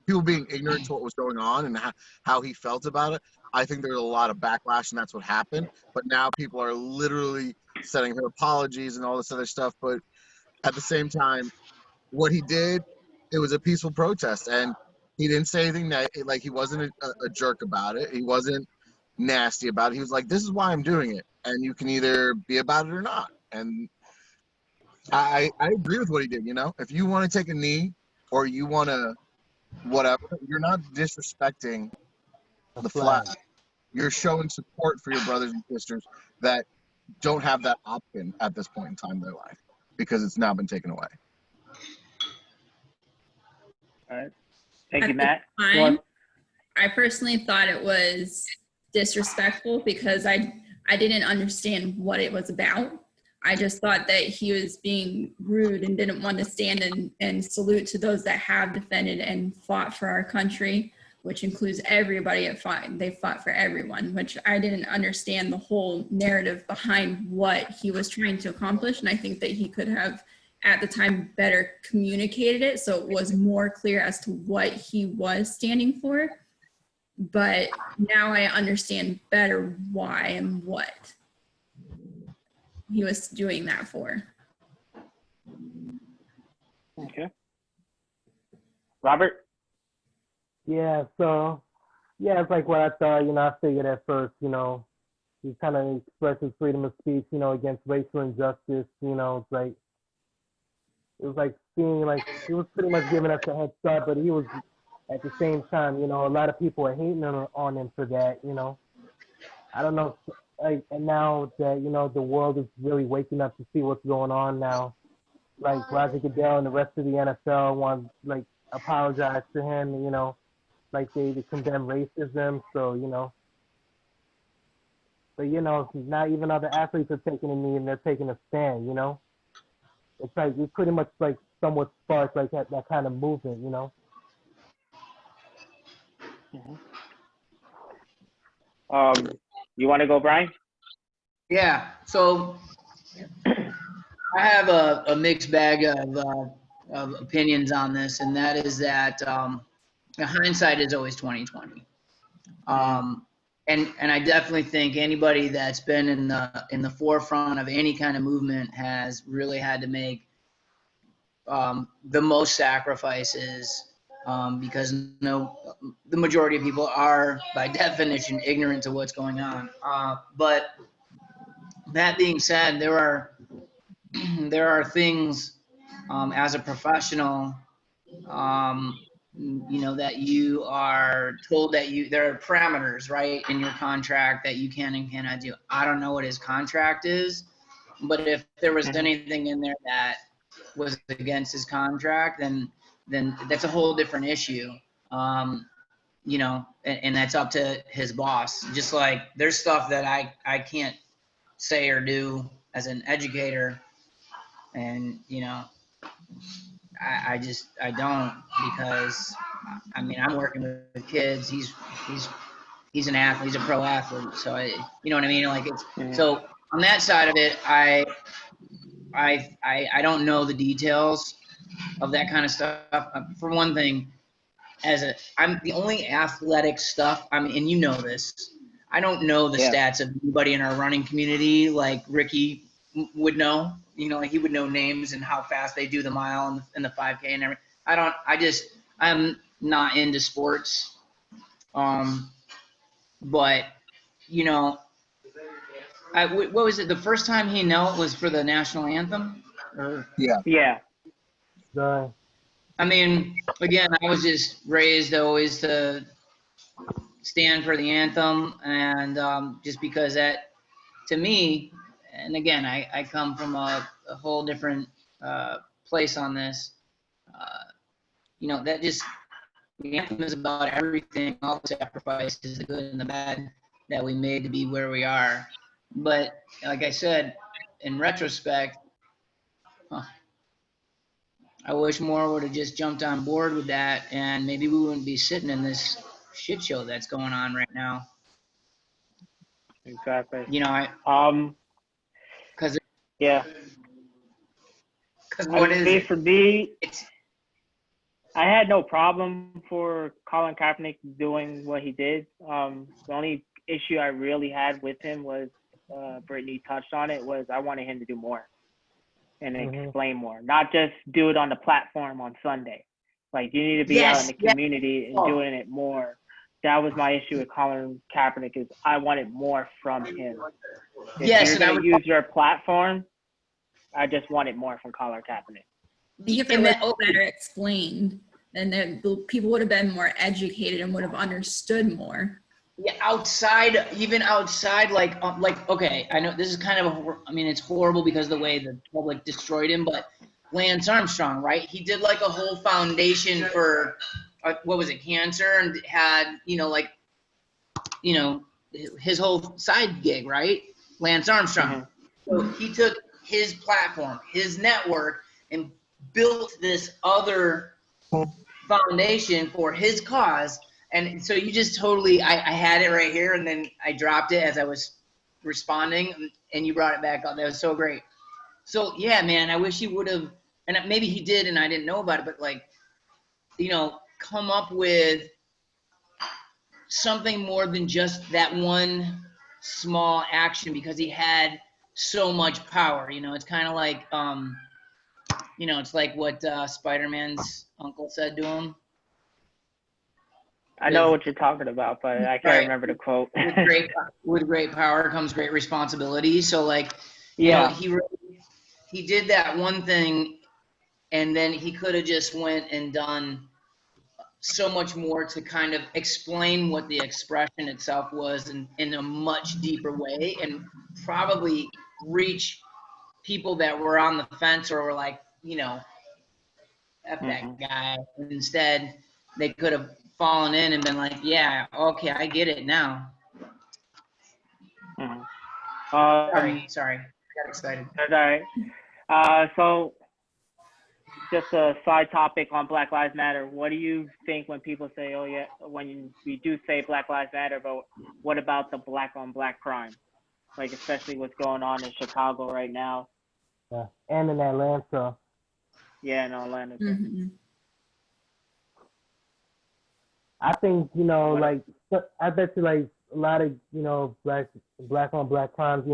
people being ignorant to what was going on and how he felt about it. I think there was a lot of backlash, and that's what happened. But now people are literally sending him apologies and all this other stuff. But at the same time, what he did, it was a peaceful protest, and he didn't say anything that, like, he wasn't a jerk about it. He wasn't nasty about it. He was like, this is why I'm doing it, and you can either be about it or not. And I agree with what he did. You know, if you want to take a knee or you want to whatever, you're not disrespecting the flag. You're showing support for your brothers and sisters that don't have that option at this point in time in their life, because it's now been taken away. All right. Thank At you, the Matt. time, I personally thought it was disrespectful because I didn't understand what it was about. I just thought that he was being rude and didn't want to stand and salute to those that have defended and fought for our country, which includes everybody at fought. They fought for everyone, which I didn't understand the whole narrative behind what he was trying to accomplish. And I think that he could have, at the time, better communicated it so it was more clear as to what he was standing for. But now I understand better why and what he was doing that for. Okay. Robert? Yeah, so, yeah, it's like what I thought, you know, I figured at first, you know, he kind of expressed his freedom of speech, you know, against racial injustice, you know, it's like, it was like seeing, like, he was pretty much giving us a head start, but he was, at the same time, you know, a lot of people are hating on him for that, you know. I don't know, like, and now that, you know, the world is really waking up to see what's going on now, like, Roger Goodell and the rest of the NFL want, like, apologize to him, you know, like they condemn racism, so, you know. But, you know, not even other athletes are taking a knee and they're taking a stand, you know. It's like, we pretty much, like, somewhat sparked, like, that kind of movement, you know. You want to go, Brian? Yeah. So I have a mixed bag of opinions on this, and that is that hindsight is always 20/20. and I definitely think anybody that's been in the forefront of any kind of movement has really had to make the most sacrifices, because the majority of people are by definition ignorant to what's going on. But that being said, there are things, as a professional, that you are told that there are parameters, right, in your contract that you can and cannot do. I don't know what his contract is, but if there was anything in there that was against his contract, then that's a whole different issue. And that's up to his boss. Just like there's stuff that I can't say or do as an educator, and I don't, because I'm working with kids. He's an athlete. He's a pro athlete. So you know what I mean? Like so on that side of it, I don't know the details of that kind of stuff. For one thing, I'm the only athletic stuff. And you know this. I don't know the stats of anybody in our running community like Ricky would know. Like he would know names and how fast they do the mile and the 5K and everything. I'm not into sports. But what was it? The first time he knelt was for the national anthem? Yeah. Again, I was just raised always to stand for the anthem, and just because that, to me, and again, I come from a whole different place on this. That just, the anthem is about everything, all the sacrifices, the good and the bad that we made to be where we are. But like I said, in retrospect, I wish more would have just jumped on board with that, and maybe we wouldn't be sitting in this shit show that's going on right now. Exactly. Because for me, I had no problem for Colin Kaepernick doing what he did. The only issue I really had with him was, Brittany touched on it, was I wanted him to do more and explain more, not just do it on the platform on Sunday. Like, you need to be out in the community and doing it more. That was my issue with Colin Kaepernick, is I wanted more from him. If you're going to use your platform, I just wanted more from Colin Kaepernick. If it was better explained, then people would have been more educated and would have understood more. Yeah, outside, like, okay, I know this is kind of it's horrible because of the way the public destroyed him, but Lance Armstrong, right? He did like a whole foundation for, what was it, cancer, and had, his whole side gig, right? Lance Armstrong. So he took his platform, his network, and built this other foundation for his cause. And so you just totally, I had it right here, and then I dropped it as I was responding, and you brought it back up. That was so great. So yeah, man, I wish he would have, and maybe he did and I didn't know about it, but like, come up with something more than just that one small action, because he had so much power. It's kind of like, it's like what Spider-Man's uncle said to him. I know what you're talking about, but I can't remember the quote. With great power comes great responsibility. So like, he did that one thing, and then he could have just went and done so much more to kind of explain what the expression itself was in a much deeper way, and probably reach people that were on the fence or were like, F that guy. Instead, they could have fallen in and been like, yeah, okay, I get it now. Sorry, I got excited. That's all right. So just a side topic on Black Lives Matter. What do you think when people say, oh yeah, when we do say Black Lives Matter, but what about the black on black crime? Like, especially what's going on in Chicago right now. Yeah, and in Atlanta. Yeah, in Atlanta. I think, like, I bet you, like, a lot of, black on black crimes,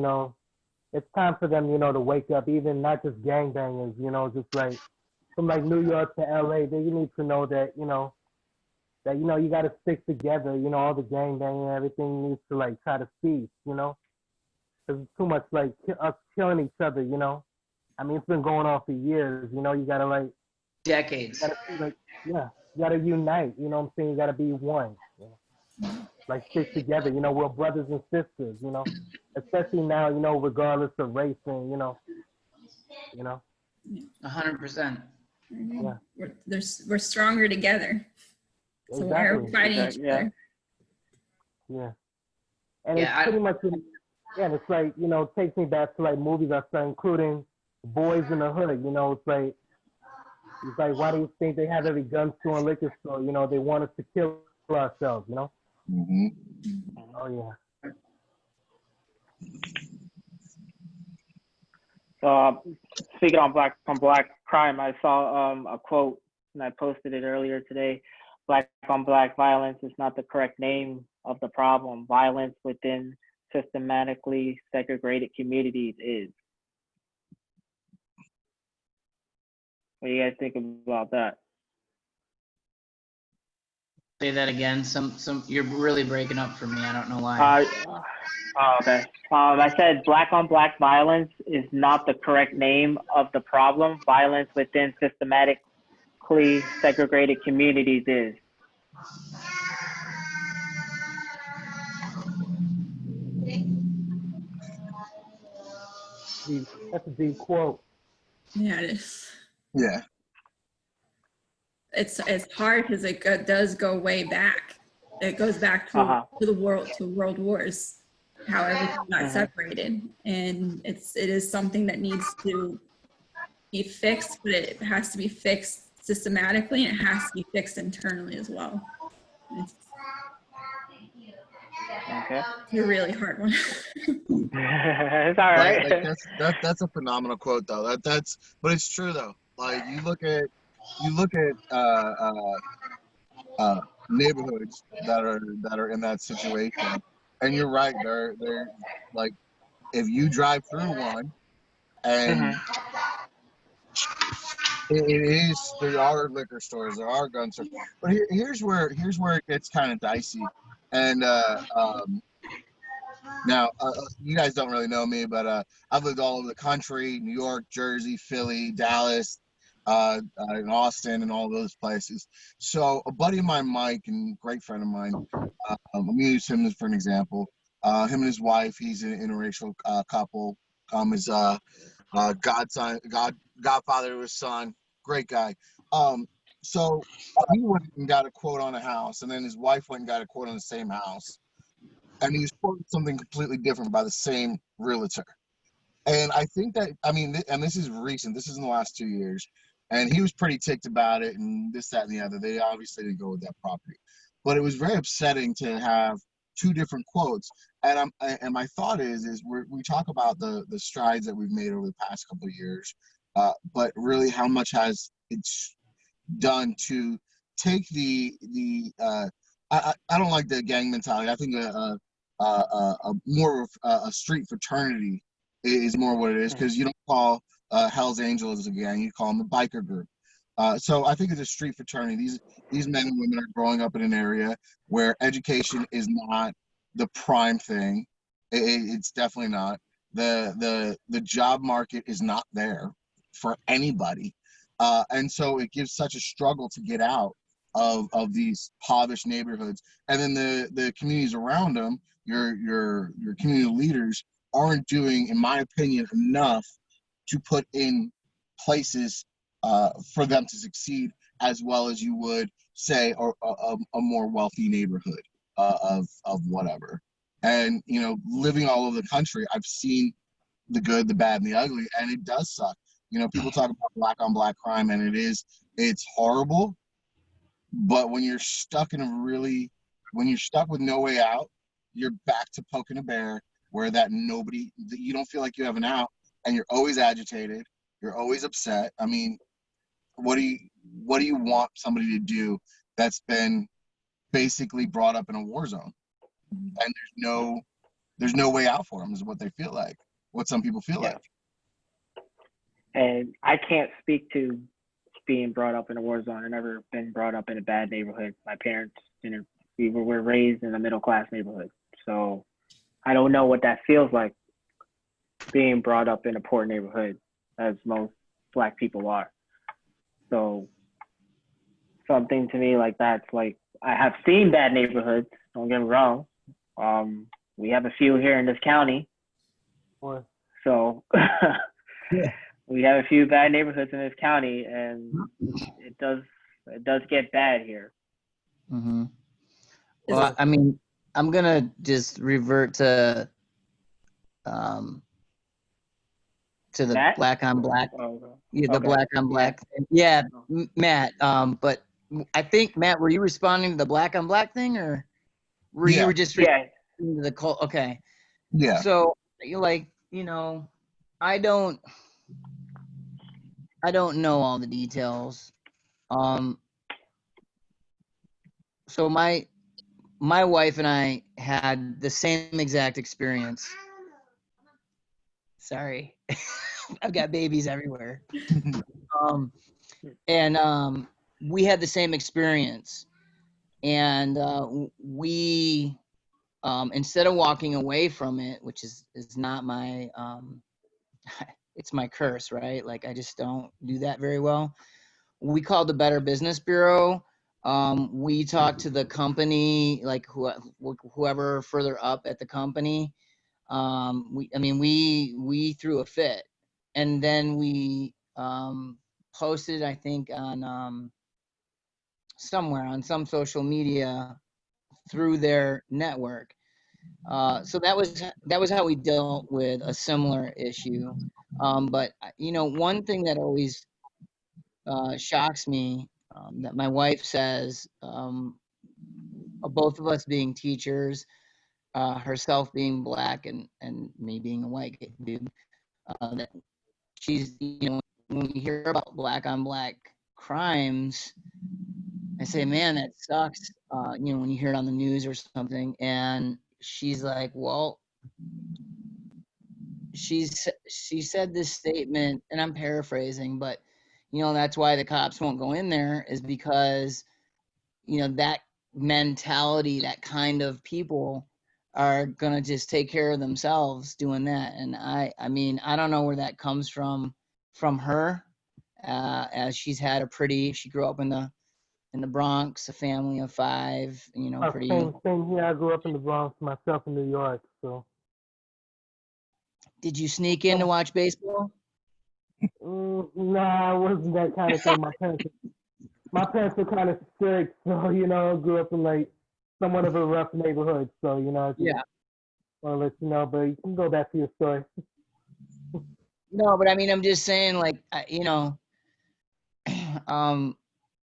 it's time for them, to wake up, even not just gangbangers, just like from like New York to LA, they need to know that, you got to stick together, all the gangbanging and everything needs to like try to cease, because it's too much like us killing each other, I mean, it's been going on for years, you got to like, Decades. yeah, you got to unite, you know what I'm saying? You got to be one, like stick together, we're brothers and sisters, especially now, regardless of race and, 100%. Yeah. We're stronger together. So why are we fighting each other? Yeah. And Yeah, it's pretty much, and it's like, takes me back to like movies I saw, including Boys in the Hood, it's like, why do you think they have every gun store and liquor store? They want us to kill ourselves, Mm-hmm. Oh, yeah. So speaking on black crime, I saw a quote and I posted it earlier today. Black on black violence is not the correct name of the problem. Violence within systematically segregated communities is. What do you guys think about that? Say that again. You're really breaking up for me. I don't know why. Okay. I said black on black violence is not the correct name of the problem. Violence within systematically segregated communities is. That's a deep quote. Yeah, it is. Yeah. It's hard because it does go way back. It goes back to world wars, how everything got separated, and it is something that needs to be fixed, but it has to be fixed systematically, and it has to be fixed internally as well. Okay. It's a really hard one. It's all right. That's a phenomenal quote though. But it's true though. Like you look at neighborhoods that are in that situation, and you're right. They're like, if you drive through one, and there are liquor stores, there are gun stores, but here's where it gets kind of dicey. And now you guys don't really know me, but I've lived all over the country: New York, Jersey, Philly, Dallas, in Austin, and all those places. So a buddy of mine, Mike, and great friend of mine, I'm gonna use him for an example. Him and his wife, he's an interracial couple. His godfather to his son, great guy. So he went and got a quote on a house, and then his wife went and got a quote on the same house, and he was quoted something completely different by the same realtor. And I think that, I mean, and this is recent, this is in the last 2 years, and he was pretty ticked about it, and this, that, and the other. They obviously didn't go with that property, but it was very upsetting to have two different quotes. And my thought is we talk about the strides that we've made over the past couple of years, but really how much has it's done to take I don't like the gang mentality. I think more of a street fraternity is more what it is, because you don't call Hell's Angels a gang, you call them a biker group. So I think it's a street fraternity. These men and women are growing up in an area where education is not the prime thing. It's definitely not. The job market is not there for anybody, and so it gives such a struggle to get out of these impoverished neighborhoods. And then the communities around them, your community leaders, aren't doing, in my opinion, enough to put in places for them to succeed as well as you would say a more wealthy neighborhood of whatever. And living all over the country, I've seen the good, the bad, and the ugly, and it does suck. People talk about black on black crime, and it's horrible. But when you're stuck with no way out, you're back to poking a bear, where you don't feel like you have an out, and you're always agitated, you're always upset. I mean, what do you want somebody to do that's been basically brought up in a war zone? and there's no way out for them is what they feel like, what some people feel Yeah. like. And I can't speak to being brought up in a war zone. I've never been brought up in a bad neighborhood. My parents, we were raised in a middle class neighborhood. So I don't know what that feels like, being brought up in a poor neighborhood, as most Black people are. So something to me like that's like, I have seen bad neighborhoods, don't get me wrong. We have a few here in this county. Or So Yeah. we have a few bad neighborhoods in this county, and it does get bad here. Mm-hmm. Is Well, it- I mean, I'm gonna just revert to the Matt? black on black. Oh, Yeah, the okay. black on black. Thing. Yeah, Matt. But I think Matt, were you responding to the black on black thing, or were Yeah. you just Yeah. responding to the cult? Okay. Yeah. So, like, I don't know all the details. So my wife and I had the same exact experience. Sorry. I've got babies everywhere. And we had the same experience. And we instead of walking away from it, which is not my it's my curse, right? Like, I just don't do that very well. We called the Better Business Bureau. We talked to the company, like whoever further up at the company. We threw a fit, and then we posted, I think, on somewhere on some social media through their network. So that was how we dealt with a similar issue. But one thing that always shocks me, that my wife says, both of us being teachers, herself being Black, and me being a white dude, that she's, when we hear about Black on Black crimes, I say, man, that sucks. When you hear it on the news or something, and she's like, well, she said this statement, and I'm paraphrasing, but that's why the cops won't go in there, is because that mentality, that kind of people are gonna just take care of themselves doing that. And I mean, I don't know where that comes from her, as she grew up in the Bronx, a family of 5, pretty. Same here. I grew up in the Bronx myself, in New York. So. Did you sneak in to watch baseball? Nah, it wasn't that kind of thing. My parents were kind of strict, so I grew up in like somewhat of a rough neighborhood. So Yeah. I'll let you know, but you can go back to your story. No, but I mean, I'm just saying, like,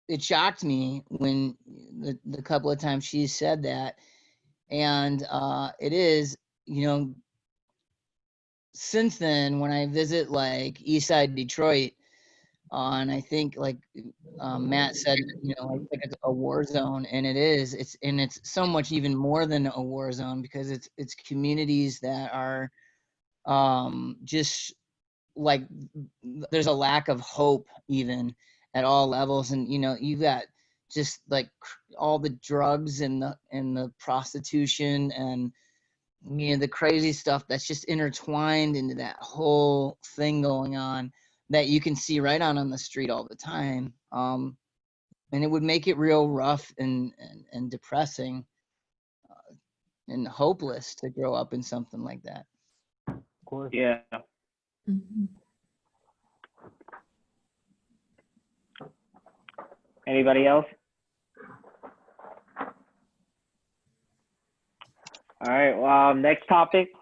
it shocked me when the couple of times she said that, and it is, since then, when I visit like Eastside Detroit, and I think, like Matt said, like it's a war zone, and it's so much even more than a war zone, because it's communities that are just like, there's a lack of hope even at all levels, and you've got just like all the drugs and the prostitution and the crazy stuff that's just intertwined into that whole thing going on, that you can see right on the street all the time. And it would make it real rough and depressing, and hopeless to grow up in something like that. Of course. Yeah. Mhm. Anybody else? All right. Well, next topic.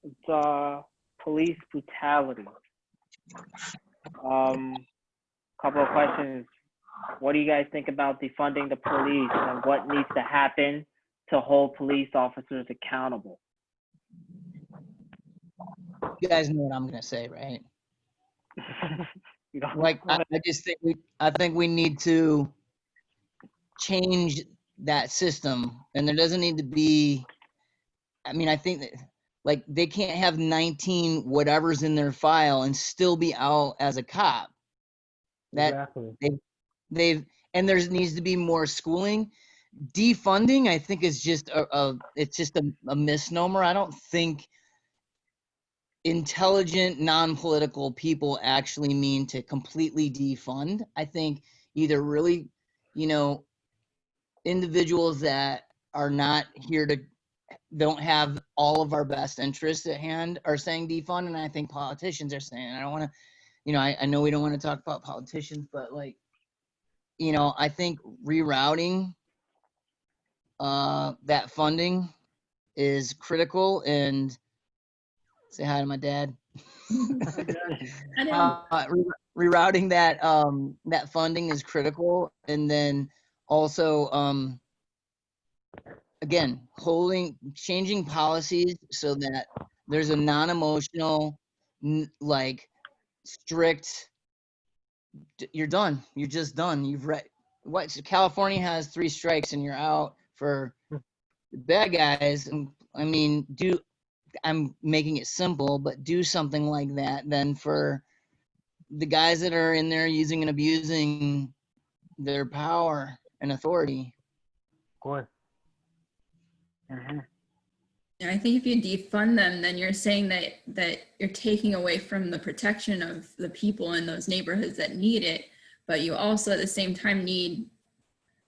It's police brutality. Couple of questions. What do you guys think about defunding the police, and what needs to happen to hold police officers accountable? You guys know what I'm gonna say, right? You know, Like, I think we need to change that system, and there doesn't need to be. I mean, I think that like they can't have 19 whatever's in their file and still be out as a cop. That Exactly. they've and there needs to be more schooling. Defunding, I think, is just it's just a misnomer. I don't think intelligent, non-political people actually mean to completely defund. I think either really, you know, individuals that are not here to don't have all of our best interests at hand are saying defund, and I think politicians are saying. I don't want to, you know, I know we don't want to talk about politicians, but like, you know, I think rerouting that funding is critical. And say hi to my dad. I know. Rerouting that that funding is critical, and then also again changing policies so that there's a non-emotional like strict you're done, you're just done, you've read what California has 3 strikes and you're out for the bad guys. And I mean, I'm making it simple, but do something like that then for the guys that are in there using and abusing their power and authority. Of course. Yeah, I think if you defund them, then you're saying that you're taking away from the protection of the people in those neighborhoods that need it, but you also at the same time need,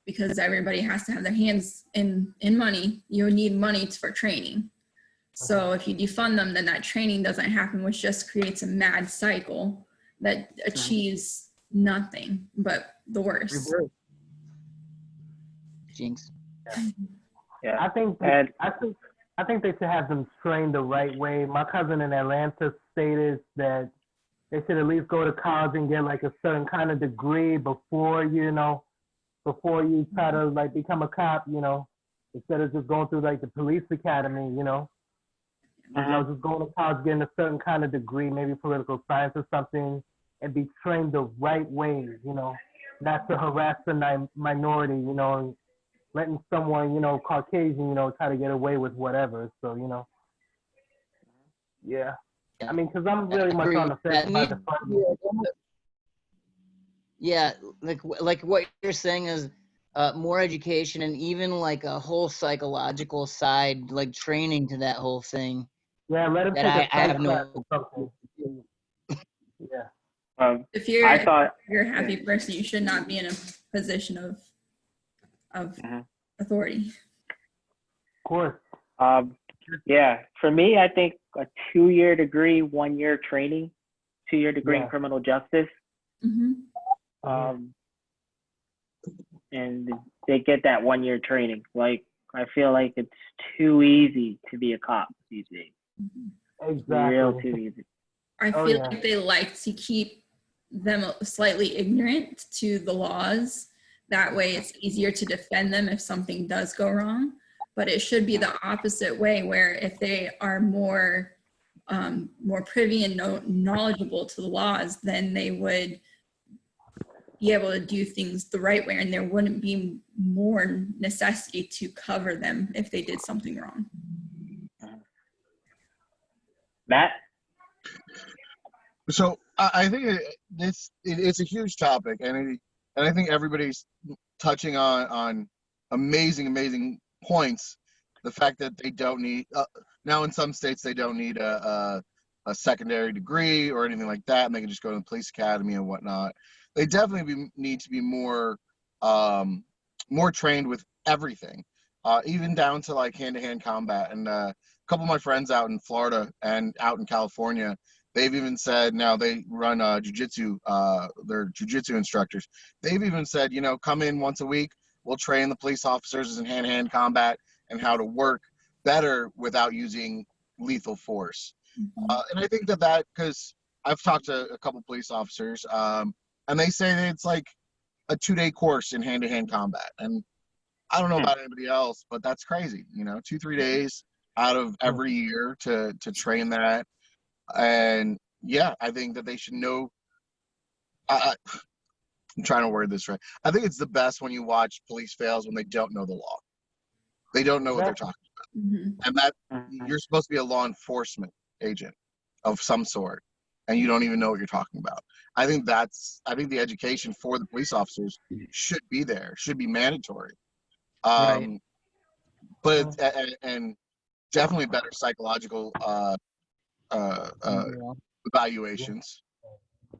because everybody has to have their hands in money, you need money for training. So if you defund them, then that training doesn't happen, which just creates a mad cycle that achieves nothing but the worst. Jinx. Yeah. I think they should have them trained the right way. My cousin in Atlanta stated that they should at least go to college and get like a certain kind of degree before you try to like become a cop, you know, instead of just going through like the police academy, you know. You know, just going to college, getting a certain kind of degree, maybe political science or something, and be trained the right way, you know, not to harass the minority, you know, and letting someone, you know, Caucasian, you know, try to get away with whatever. So, you know, yeah. I mean, because I'm really much on the fence about the funding. Yeah, like what you're saying is more education and even like a whole psychological side, like training to that whole thing. Yeah, let him take That a I have psych class or no. something. Yeah. If you're I thought you're a happy person, you should not be in a position of authority. Of course. yeah, for me, I think a 2-year degree, 1-year training, 2-year degree in criminal justice. And they get that 1-year training. Like, I feel like it's too easy to be a cop these days. Exactly. Real too easy. I feel like they like to keep them slightly ignorant to the laws. That way it's easier to defend them if something does go wrong. But it should be the opposite way, where if they are more privy and knowledgeable to the laws, then they would be able to do things the right way, and there wouldn't be more necessity to cover them if they did something wrong. Matt? So I think it's a huge topic, and I think everybody's touching on amazing points. The fact that they don't need now in some states they don't need a secondary degree or anything like that, and they can just go to the police academy and whatnot. They definitely need to be more trained with everything, even down to like hand-to-hand combat. And a couple of my friends out in Florida and out in California, they've even said now they run jujitsu. They're jujitsu instructors. They've even said, you know, come in once a week. We'll train the police officers in hand-to-hand combat and how to work better without using lethal force. And I think that because I've talked to a couple police officers, and they say that it's like a 2-day course in hand-to-hand combat. And I don't know about anybody else, but that's crazy. You know, 2-3 days out of every year to train that. And yeah, I think that they should know. I'm trying to word this right. I think it's the best when you watch police fails when they don't know the law. They don't know what they're talking Mhm. about. And that Mhm. you're supposed to be a law enforcement agent of some sort, and you don't even know what you're talking about. I think the education for the police officers should be there, should be mandatory. Right. But and definitely better psychological uh, Yeah. evaluations,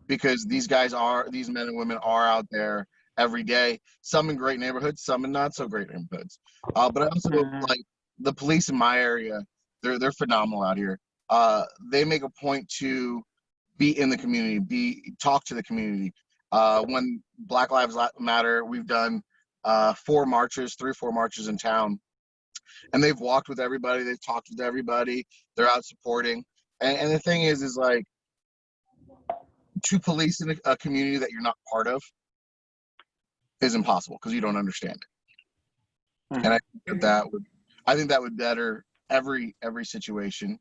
because these men and women are out there every day, some in great neighborhoods, some in not so great neighborhoods. But I also Mhm. like the police in my area. They're phenomenal out here. They make a point to be in the community, talk to the community. When Black Lives Matter, we've done 3 or 4 marches in town, and they've walked with everybody, they've talked with everybody, they're out supporting. And the thing is like, to police in a community that you're not part of is impossible because you don't understand it. And I think that would better every situation.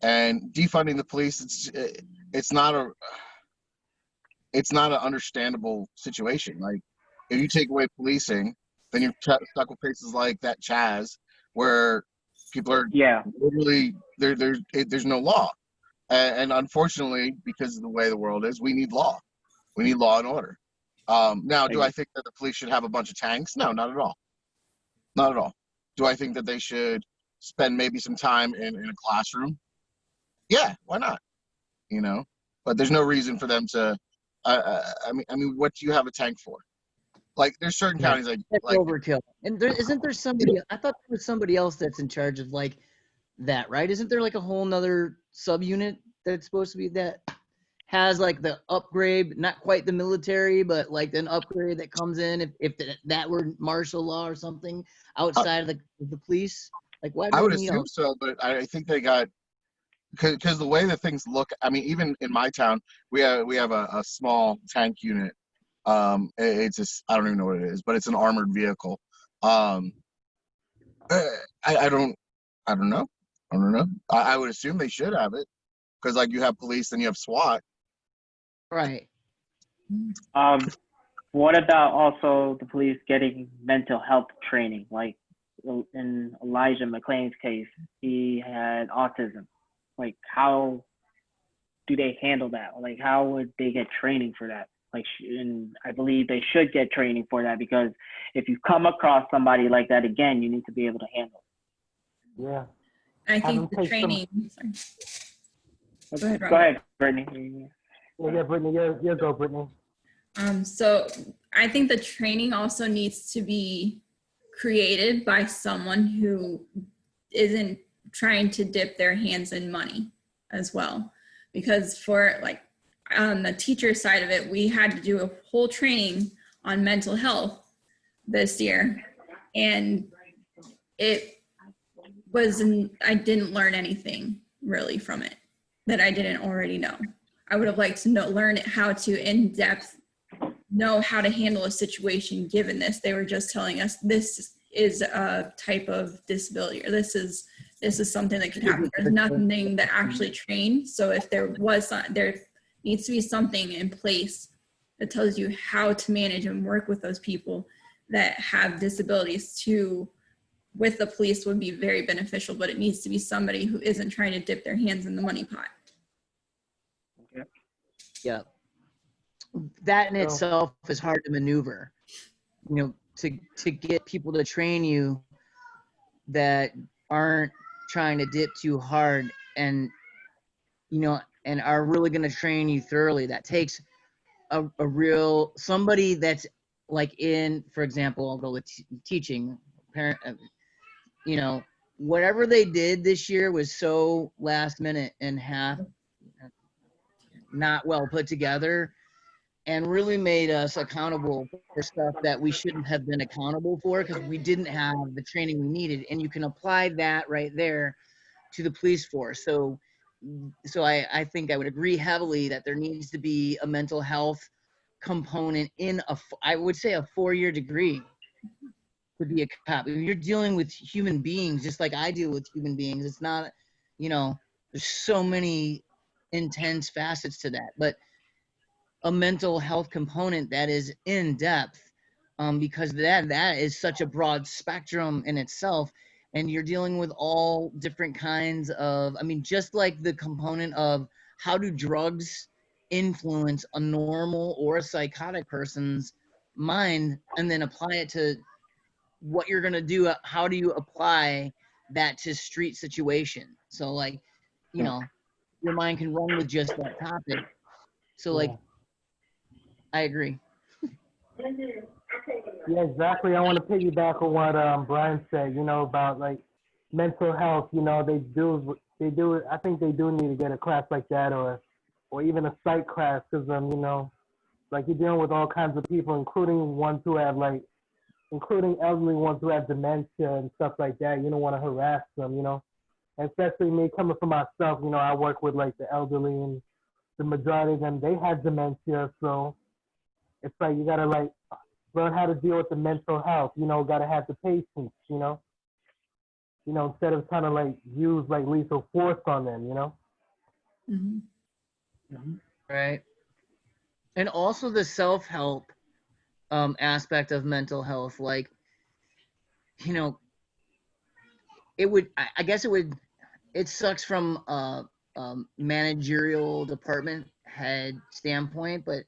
And defunding the police, it's not an understandable situation. Like, if you take away policing, then you're stuck with places like that Chaz, where people are Yeah. literally there's no law. And unfortunately, because of the way the world is, we need law. We need law and order. Now, do I think that the police should have a bunch of tanks? No, not at all. Not at all. Do I think that they should spend maybe some time in a classroom? Yeah, why not? You know, but there's no reason for them to. I mean, what do you have a tank for? Like, there's certain Yeah. counties That's like overkill. And isn't there somebody? I thought there was somebody else that's in charge of like that, right? Isn't there like a whole nother subunit that's supposed to be that has like the upgrade, not quite the military, but like an upgrade that comes in if that were martial law or something outside of the police? Like, why do I they would need assume so, but I think they got, because the way that things look. I mean, even in my town, we have a small tank unit. It's just, I don't even know what it is, but it's an armored vehicle. Um, I don't know. I don't know. I would assume they should have it, because like, you have police and you have SWAT. right? What about also the police getting mental health training? Like in Elijah McClain's case, he had autism. Like, how do they handle that? Like, how would they get training for that? Like, and I believe they should get training for that, because if you come across somebody like that again, you need to be able to handle Yeah. I Have them think the take some- training. Sorry. Go ahead, it. Robert. Go ahead, Brittany. Yeah, Brittany, you go, Brittany. So I think the training also needs to be created by someone who isn't trying to dip their hands in money as well. Because for like on the teacher side of it, we had to do a whole training on mental health this year. And it was, I didn't learn anything really from it that I didn't already know. I would have liked to learn how to in depth know how to handle a situation given this. They were just telling us this is a type of disability, or this is something that can happen. There's nothing that actually trained. So if there needs to be something in place that tells you how to manage and work with those people that have disabilities with the police would be very beneficial, but it needs to be somebody who isn't trying to dip their hands in the money pot. Yeah. That in itself is hard to maneuver. You know, to get people to train you that aren't trying to dip too hard, and you know, and are really going to train you thoroughly. That takes a real somebody that's like in, for example, I'll go with teaching, parent. You know, whatever they did this year was so last minute and not well put together, and really made us accountable for stuff that we shouldn't have been accountable for because we didn't have the training we needed. And you can apply that right there to the police force. So I think I would agree heavily that there needs to be a mental health component in I would say a 4-year degree to be a cop. If you're dealing with human beings, just like I deal with human beings, it's not, you know, there's so many intense facets to that. But a mental health component that is in depth, because that is such a broad spectrum in itself, and you're dealing with all different kinds of, I mean, just like the component of how do drugs influence a normal or a psychotic person's mind, and then apply it to what you're going to do. How do you apply that to street situation? So like, you know, your mind can run with just that topic. So like, I agree. Yeah, exactly. I want to piggyback on what Brian said, you know, about like mental health. You know, they do. I think they do need to get a class like that, or even a psych class, because you know, like you're dealing with all kinds of people, including ones who have like, including elderly ones who have dementia and stuff like that. You don't want to harass them, you know. And especially me coming from myself, you know, I work with like the elderly, and the majority of them, they have dementia, so it's like you gotta like learn how to deal with the mental health. You know, gotta have the patience. You know, instead of trying to like use like lethal force on them. You know. Mm-hmm. Right. And also the self-help aspect of mental health, like, you know, it would, I guess it sucks from a managerial department head standpoint, but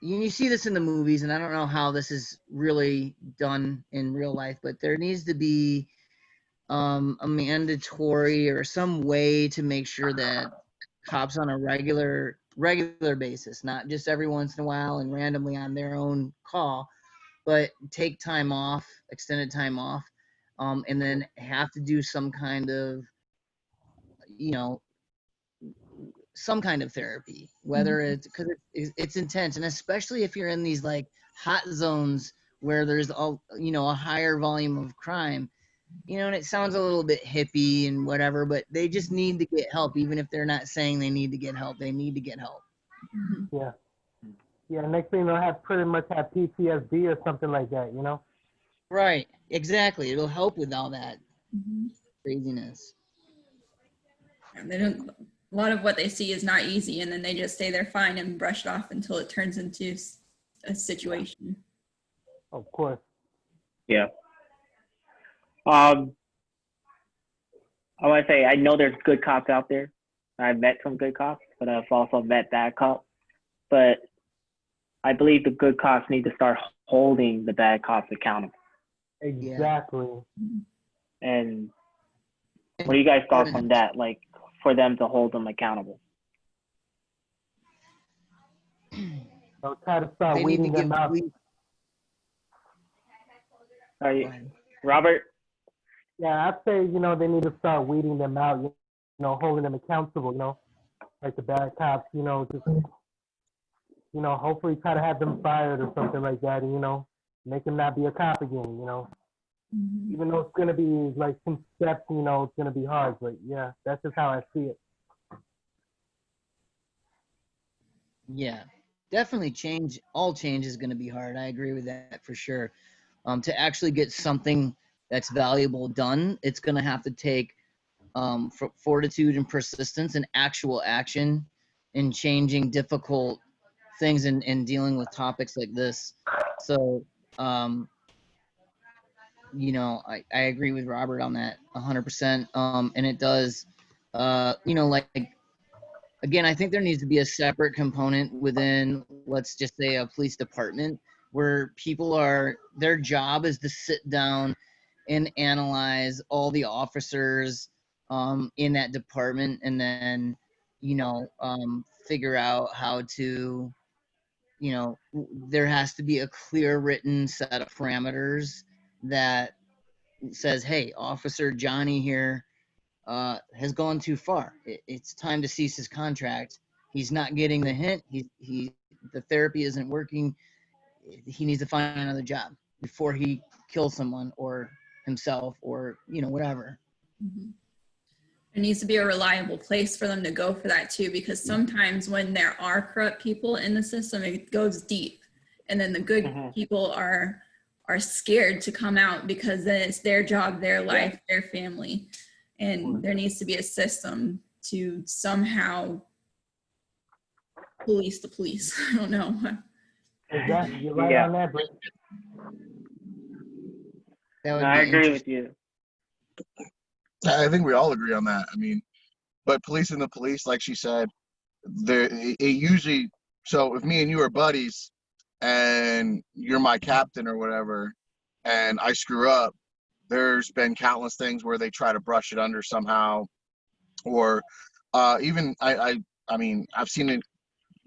you see this in the movies, and I don't know how this is really done in real life, but there needs to be a mandatory or some way to make sure that cops on a regular basis, not just every once in a while and randomly on their own call, but take time off, extended time off, and then have to do some kind of, you know, some kind of therapy, whether it's because it's intense, and especially if you're in these like hot zones where there's all, you know, a higher volume of crime, you know, and it sounds a little bit hippie and whatever, but they just need to get help. Even if they're not saying they need to get help, they need to get help. Yeah. Yeah. Next thing they'll have pretty much have PTSD or something like that. You know. Right. Exactly. It'll help with all that craziness. And they don't. A lot of what they see is not easy, and then they just say they're fine and brush it off until it turns into a situation. Of course. Yeah. I want to say, I know there's good cops out there. I've met some good cops, but I've also met bad cops. But I believe the good cops need to start holding the bad cops accountable. Exactly. And what are you guys' thoughts on that? Like, for them to hold them accountable? So try to start weeding them out. Are you, Robert? Yeah, I'd say, you know, they need to start weeding them out, you know, holding them accountable, you know, like the bad cops, you know, just, you know, hopefully try to have them fired or something like that, and, you know, make them not be a cop again, you know. Even though it's going to be like some steps, you know, it's going to be hard, but yeah, that's just how I see it. Yeah, definitely change. All change is going to be hard. I agree with that for sure. To actually get something that's valuable done, it's going to have to take fortitude and persistence and actual action in changing difficult things and dealing with topics like this. So, you know, I agree with Robert on that 100%. And it does, you know, like, again, I think there needs to be a separate component within, let's just say, a police department where people are, their job is to sit down and analyze all the officers in that department, and then, you know, figure out how to, you know, there has to be a clear written set of parameters that says, hey, Officer Johnny here has gone too far. It's time to cease his contract. He's not getting the hint. The therapy isn't working. He needs to find another job before he kills someone or himself or, you know, whatever. There needs to be a reliable place for them to go for that too, because sometimes when there are corrupt people in the system, it goes deep, and then the good people are scared to come out because then it's their job, their life, their family. And there needs to be a system to somehow police the police. I don't know. Exactly. You're right Yeah. on that, Britt. That would No, be I agree with interesting. you. I think we all agree on that. I mean, but policing the police, like she said, it usually. So if me and you are buddies, and you're my captain or whatever, and I screw up, there's been countless things where they try to brush it under somehow, or even I mean, I've seen it.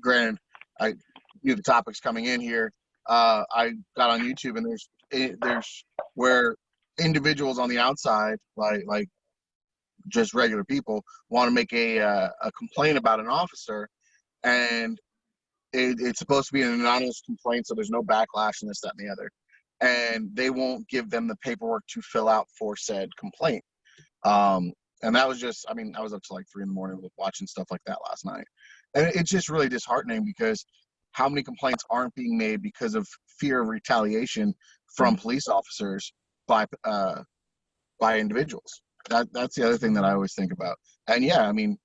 Granted, I knew the topics coming in here. I got on YouTube, and there's where individuals on the outside, like just regular people, want to make a complaint about an officer, and it's supposed to be an anonymous complaint, so there's no backlash and this, that, and the other, and they won't give them the paperwork to fill out for said complaint. And that was just, I mean, I was up to like 3 a.m. watching stuff like that last night, and it's just really disheartening because how many complaints aren't being made because of fear of retaliation from police officers by individuals. That's the other thing that I always think about. And yeah, I mean,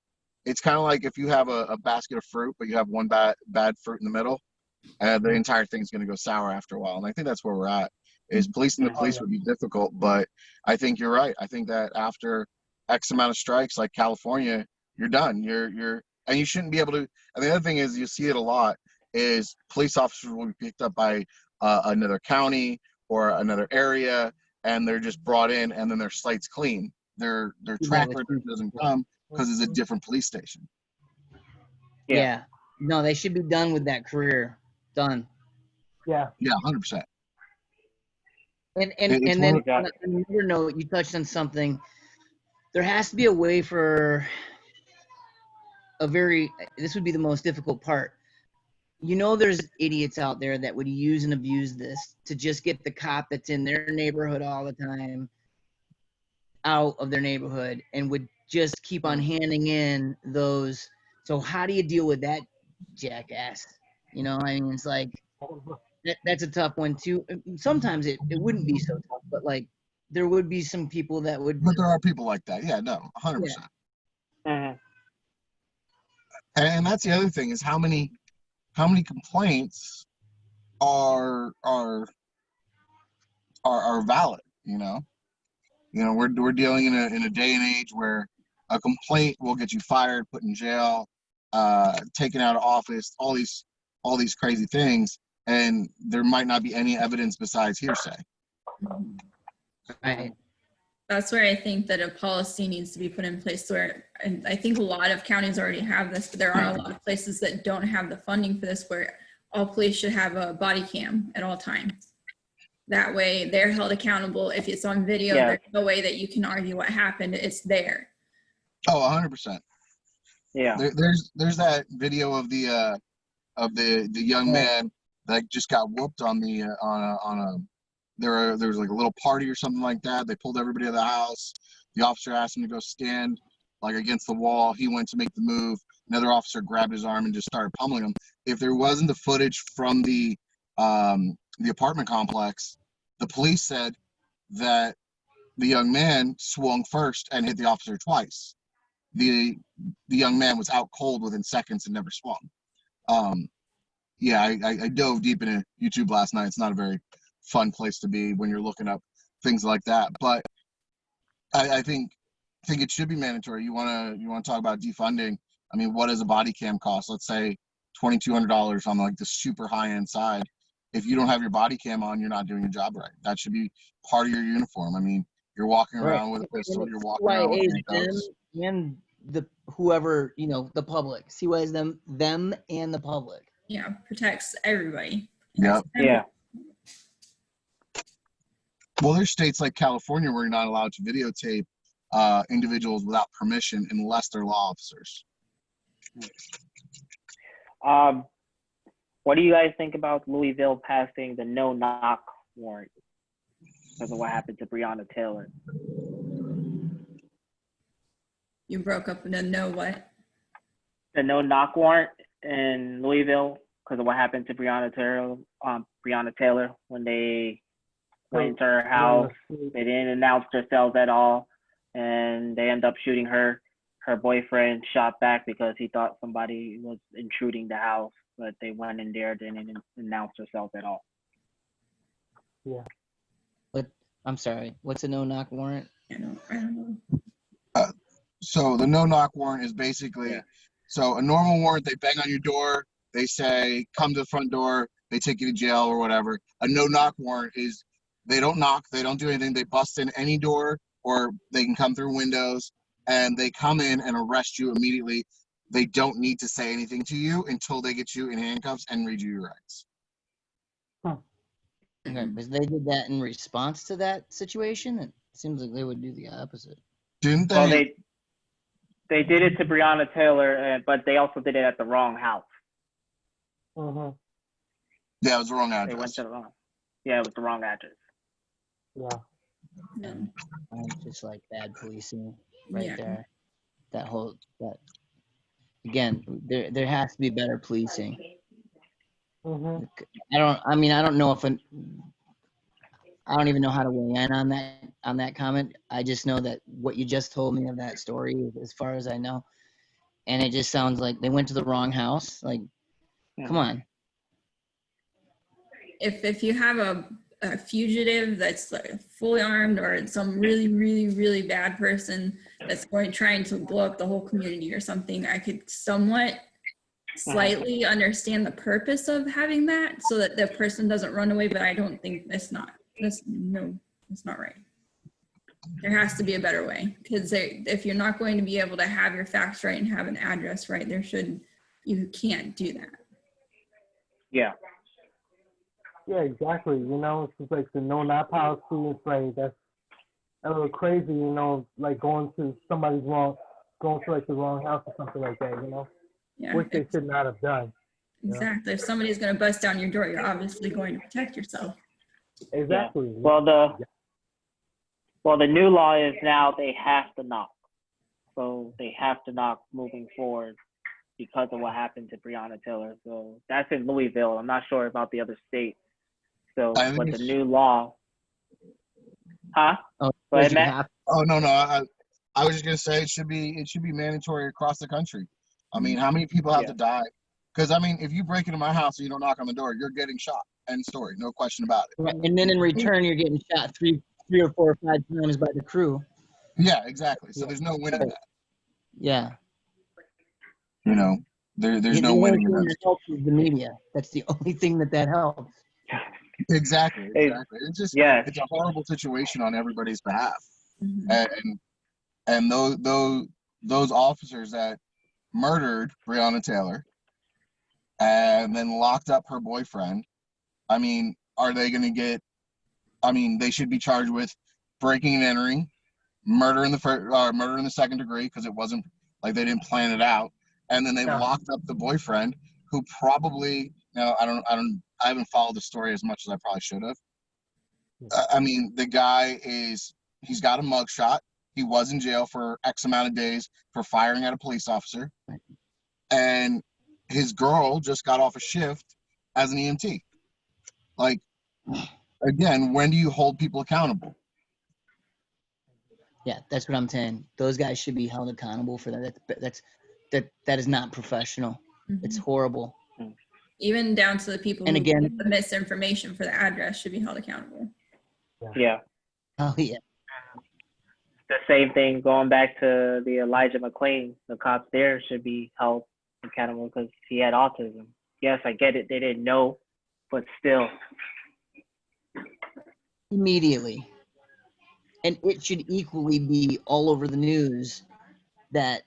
it's kind of like if you have a basket of fruit, but you have one bad fruit in the middle, the entire thing's going to go sour after a while. And I think that's where we're at. Is policing the police would be difficult, but I think you're right. I think that after X amount of strikes, like California, you're done. And you shouldn't be able to. And the other thing is, you see it a lot, is police officers will be picked up by another county or another area, and they're just brought in, and then their slate's clean. Their track record doesn't come because it's a different police station. Yeah. No, they should be done with that career. Done. Yeah. Yeah, 100%. And It's then one on another note, you touched on something. There has to be a way for this would be the most difficult part. You know, there's idiots out there that would use and abuse this to just get the cop that's in their neighborhood all the time out of their neighborhood, and would just keep on handing in those. So how do you deal with that jackass? You know, I mean, it's like, that's a tough one too. Sometimes it wouldn't be so tough, but like there would be some people that would. But there are people like that. Yeah, no, 100%. Mhm. And that's the other thing, is how many complaints are valid. We're dealing in a day and age where a complaint will get you fired, put in jail, taken out of office, all these crazy things, and there might not be any evidence besides hearsay. Right. That's where I think that a policy needs to be put in place where, and I think a lot of counties already have this, but there are a lot of places that don't have the funding for this, where all police should have a body cam at all times. That way they're held accountable. If it's on video, Yeah. there's no way that you can argue what happened. It's there. Oh, 100%. Yeah. There's that video of the young man that just got whooped on a there was like a little party or something like that. They pulled everybody out of the house. The officer asked him to go stand like against the wall. He went to make the move. Another officer grabbed his arm and just started pummeling him. If there wasn't the footage from the apartment complex, the police said that the young man swung first and hit the officer twice. The young man was out cold within seconds and never swung. I dove deep into YouTube last night. It's not a very fun place to be when you're looking up things like that, but I think it should be mandatory. You want to talk about defunding? I mean, what does a body cam cost? Let's say $2,200 on like the super high end side. If you don't have your body cam on, you're not doing your job right. That should be part of your uniform. I mean, you're walking around with a pistol. You're walking around with handcuffs. And the whoever, the public. CYA's them and the public. Yeah, protects everybody. Yep. Yeah. Well, there's states like California where you're not allowed to videotape individuals without permission unless they're law officers. What do you guys think about Louisville passing the no-knock warrant because of what happened to Breonna Taylor? You broke up and no what? The no-knock warrant in Louisville because of what happened to Breonna Taylor when they went into her house. They didn't announce themselves at all, and they end up shooting her her boyfriend shot back because he thought somebody was intruding the house, but they went in there, didn't announce herself at all. Yeah. But I'm sorry. What's a no-knock warrant? I don't know. So the no-knock warrant is basically, so a normal warrant, they bang on your door, they say, come to the front door, they take you to jail or whatever. A no-knock warrant is they don't knock, they don't do anything, they bust in any door, or they can come through windows, and they come in and arrest you immediately. They don't need to say anything to you until they get you in handcuffs and read you your rights. Okay, but they did that in response to that situation. It seems like they would do the opposite. Didn't they? Well, they did it to Breonna Taylor, but they also did it at the wrong house. Mm-hmm. Yeah, it was the wrong They went address. to the wrong. Yeah, it was the wrong address. Yeah. No. It's just like bad policing right Yeah. there. That again, there has to be better policing. Mm-hmm. I don't know if I don't even know how to weigh in on that comment. I just know that what you just told me of that story, as far as I know, and it just sounds like they went to the wrong house. Like, come on. If you have a fugitive that's like fully armed, or some really, really, really bad person that's trying to blow up the whole community or something, I could somewhat slightly understand the purpose of having that so that the person doesn't run away, but I don't think that's not right. There has to be a better way, because if you're not going to be able to have your facts right and have an address right, you can't do that. Yeah. Yeah, exactly. You know, it's just like the no-knock policy. It's like that's a little crazy. You know, like going to like the wrong house or something like that. You know, Yeah, which they should not have done. exactly. If somebody's going to bust down your door, you're obviously going to protect yourself. Exactly. Yeah. Well, the new law is now they have to knock. So they have to knock moving forward because of what happened to Breonna Taylor. So that's in Louisville. I'm not sure about the other states. So, but the new law, huh? Oh, Go ahead, Matt. Oh no, I was just gonna say it should be mandatory across the country. I mean, how many people have to die? Because I mean, if you break into my house and you don't knock on the door, you're getting shot. End story. No question about it. Right. And then in return, you're getting shot three or 4 or 5 times by the crew. Yeah, exactly. So there's no winning that. Yeah. You know, there's no the only winning thing that. that helps is the media. That's the only thing that helps. Exactly. It's just it's a horrible situation on everybody's behalf. Mm-hmm. And those officers that murdered Breonna Taylor and then locked up her boyfriend, I mean, are they going to get? I mean, they should be charged with breaking and entering, murder in the second degree, because it wasn't like they didn't plan it out, and then they locked up the boyfriend, who probably I haven't followed the story as much as I probably should have. I mean, the guy he's got a mugshot. He was in jail for X amount of days for firing at a police officer, and his girl just got off a shift as an EMT. Like, again, when do you hold people accountable? Yeah, that's what I'm saying. Those guys should be held accountable for that. That is not professional. Mm-hmm. It's horrible. Even down to the people and who again, get the misinformation for the address should be held accountable. Yeah. Oh yeah. The same thing going back to the Elijah McClain. The cops there should be held accountable because he had autism. Yes, I get it. They didn't know, but still. Immediately. And it should equally be all over the news that,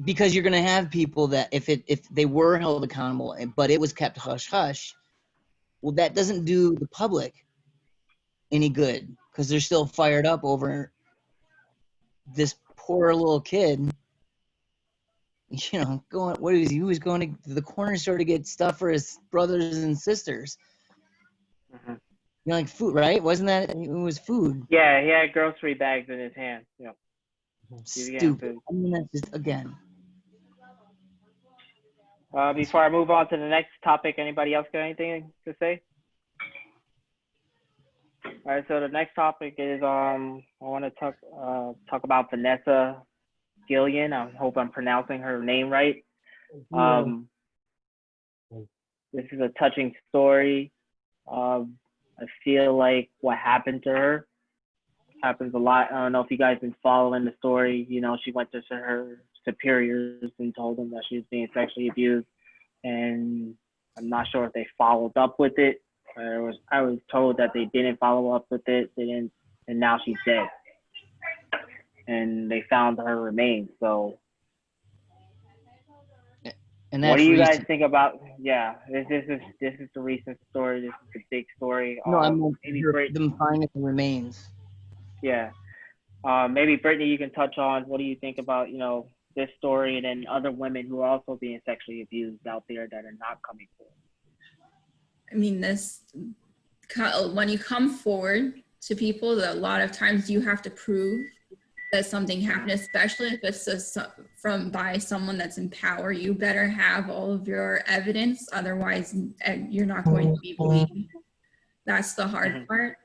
because you're going to have people that if they were held accountable, but it was kept hush hush, well, that doesn't do the public any good because they're still fired up over this poor little kid. You know, he was going to the corner store to get stuff for his brothers and sisters. Mm-hmm. You know, like food, right? Wasn't that it was food? Yeah, he had grocery bags in his hand. Yeah. Stupid. I mean, that's just again. Before I move on to the next topic, anybody else got anything to say? All right, so the next topic is I want to talk about Vanessa Gillian. I hope I'm pronouncing her name right. Yeah. This is a touching story. I feel like what happened to her happens a lot. I don't know if you guys been following the story. You know, she went to her superiors and told them that she was being sexually abused, and I'm not sure if they followed up with it. I was told that they didn't follow up with it. They didn't, and now she's dead. And they found her remains. So, And what that's do you guys recent. think about? Yeah, this is the recent story. This is the big story. No, I mean Maybe Britt, them finding the remains. yeah. Maybe Brittany, you can touch on what do you think about this story and then other women who are also being sexually abused out there that are not coming forward. I mean, when you come forward to people, a lot of times you have to prove that something happened, especially if it's by someone that's in power. You better have all of your evidence, otherwise you're not going to be believed. That's the hard part.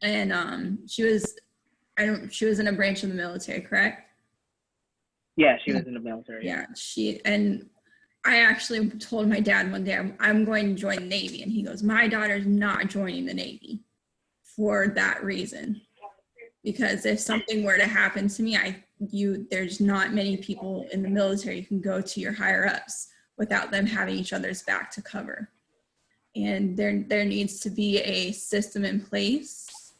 And she was in a branch of the military, correct? Yeah, she was in the military. Yeah, and I actually told my dad one day, I'm going to join the Navy. And he goes, my daughter's not joining the Navy for that reason. Because if something were to happen to me, there's not many people in the military who can go to your higher ups without them having each other's back to cover. And there needs to be a system in place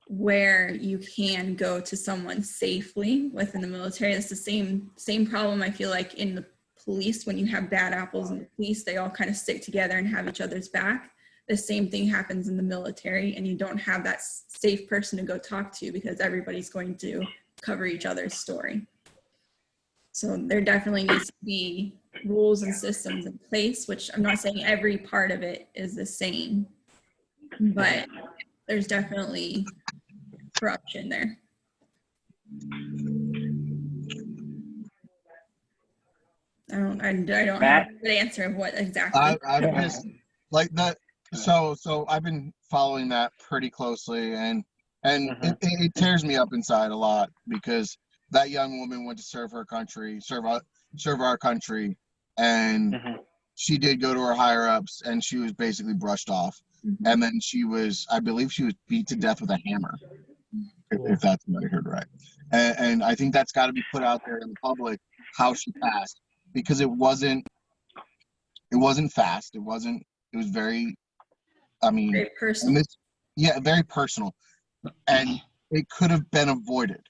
where you can go to someone safely within the military. It's the same problem I feel like in the police. When you have bad apples in the police, they all kind of stick together and have each other's back. The same thing happens in the military, and you don't have that safe person to go talk to because everybody's going to cover each other's story. So there definitely needs to be rules and systems in place, which I'm not saying every part of it is the same, but there's definitely corruption there. I don't have a good answer of what exactly. I've just like that. So I've been following that pretty closely, and it tears me up inside a lot because that young woman went to serve her country, serve our country, and she did go to her higher ups, and she was basically brushed off, and then I believe she was beat to death with a hammer, if that's what I heard right, and I think that's got to be put out there in the public how she passed, because it wasn't fast, it was very. I mean, very personal. Very personal. And it could have been avoided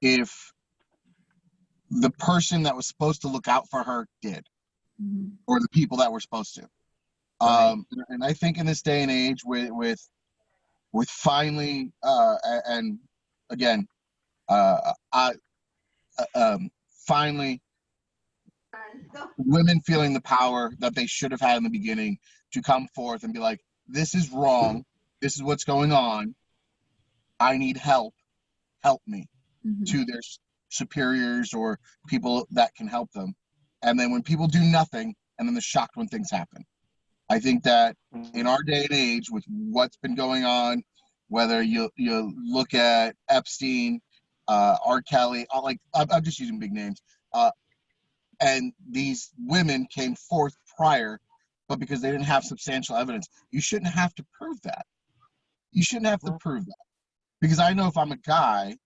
if the person that was supposed to look out for her did, or the people that were supposed to. And I think in this day and age with finally, and again, finally, women feeling the power that they should have had in the beginning to come forth and be like, this is wrong, this is what's going on, I need help me, to their superiors or people that can help them. And then when people do nothing, and then they're shocked when things happen. I think that in our day and age, with what's been going on, whether you look at Epstein, R. Kelly, I'm just using big names, and these women came forth prior, but because they didn't have substantial evidence, you shouldn't have to prove that. You shouldn't have to prove that. Because I know if I'm a guy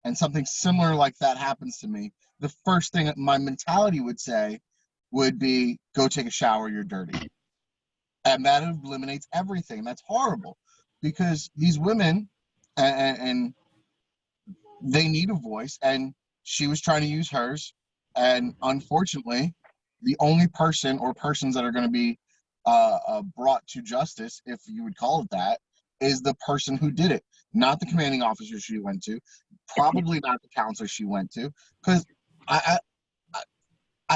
and something similar like that happens to me, the first thing that my mentality would say would be, go take a shower, you're dirty. And that eliminates everything. That's horrible, because these women, and they need a voice, and she was trying to use hers. And unfortunately, the only person or persons that are going to be brought to justice, if you would call it that, is the person who did it, not the commanding officer she went to, probably not the counselor she went to, because I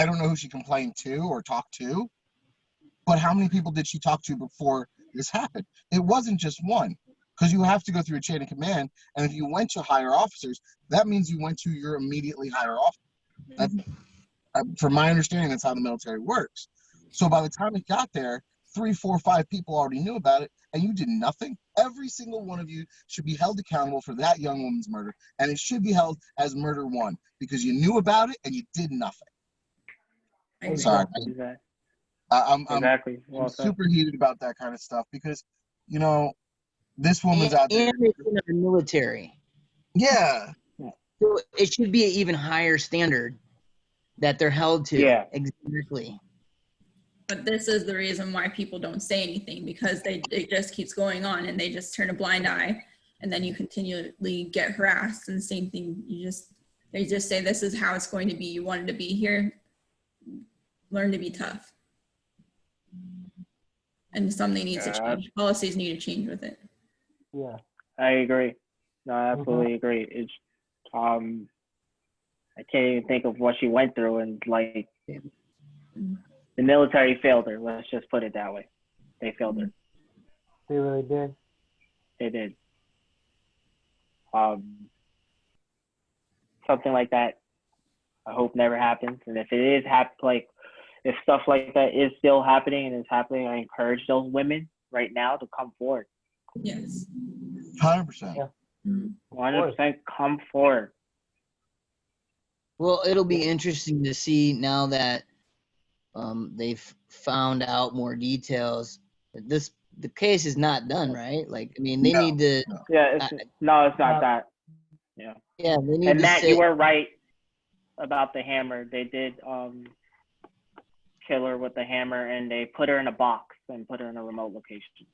don't know who she complained to or talked to, but how many people did she talk to before this happened? It wasn't just one, because you have to go through a chain of command, and if you went to higher officers, that means you went to your immediately higher officer. From my understanding, that's how the military works. So by the time it got there, 3, 4, 5 people already knew about it and you did nothing, every single one of you should be held accountable for that young woman's murder. And it should be held as murder one because you knew about it and you did nothing. I agree. Sorry. Exactly. I'm Exactly. Well said. super heated about that kind of stuff because, you know, this woman's And out there. it's in our military. Yeah. So it should be an even higher standard that they're held to. Yeah. Exactly. But this is the reason why people don't say anything, because it just keeps going on and they just turn a blind eye, and then you continually get harassed. And same thing, they just say this is how it's going to be. You wanted to be here, learn to be tough. And something needs to change. Policies need to change with it. Yeah. I agree. No, I absolutely agree. It's I can't even think of what she went through, and like the military failed her. Let's just put it that way. They failed her. They really did. They did. Something like that, I hope never happens. And if it is if stuff like that is still happening and is happening, I encourage those women right now to come forward. Yes. 100%. Yeah. 100% come forward. Well, it'll be interesting to see now that they've found out more details. The case is not done, right? Like, I mean, they need to. Yeah, it's not that. Yeah. Yeah, they need And to Matt, say. you were right about the hammer. They did kill her with the hammer, and they put her in a box and put her in a remote location.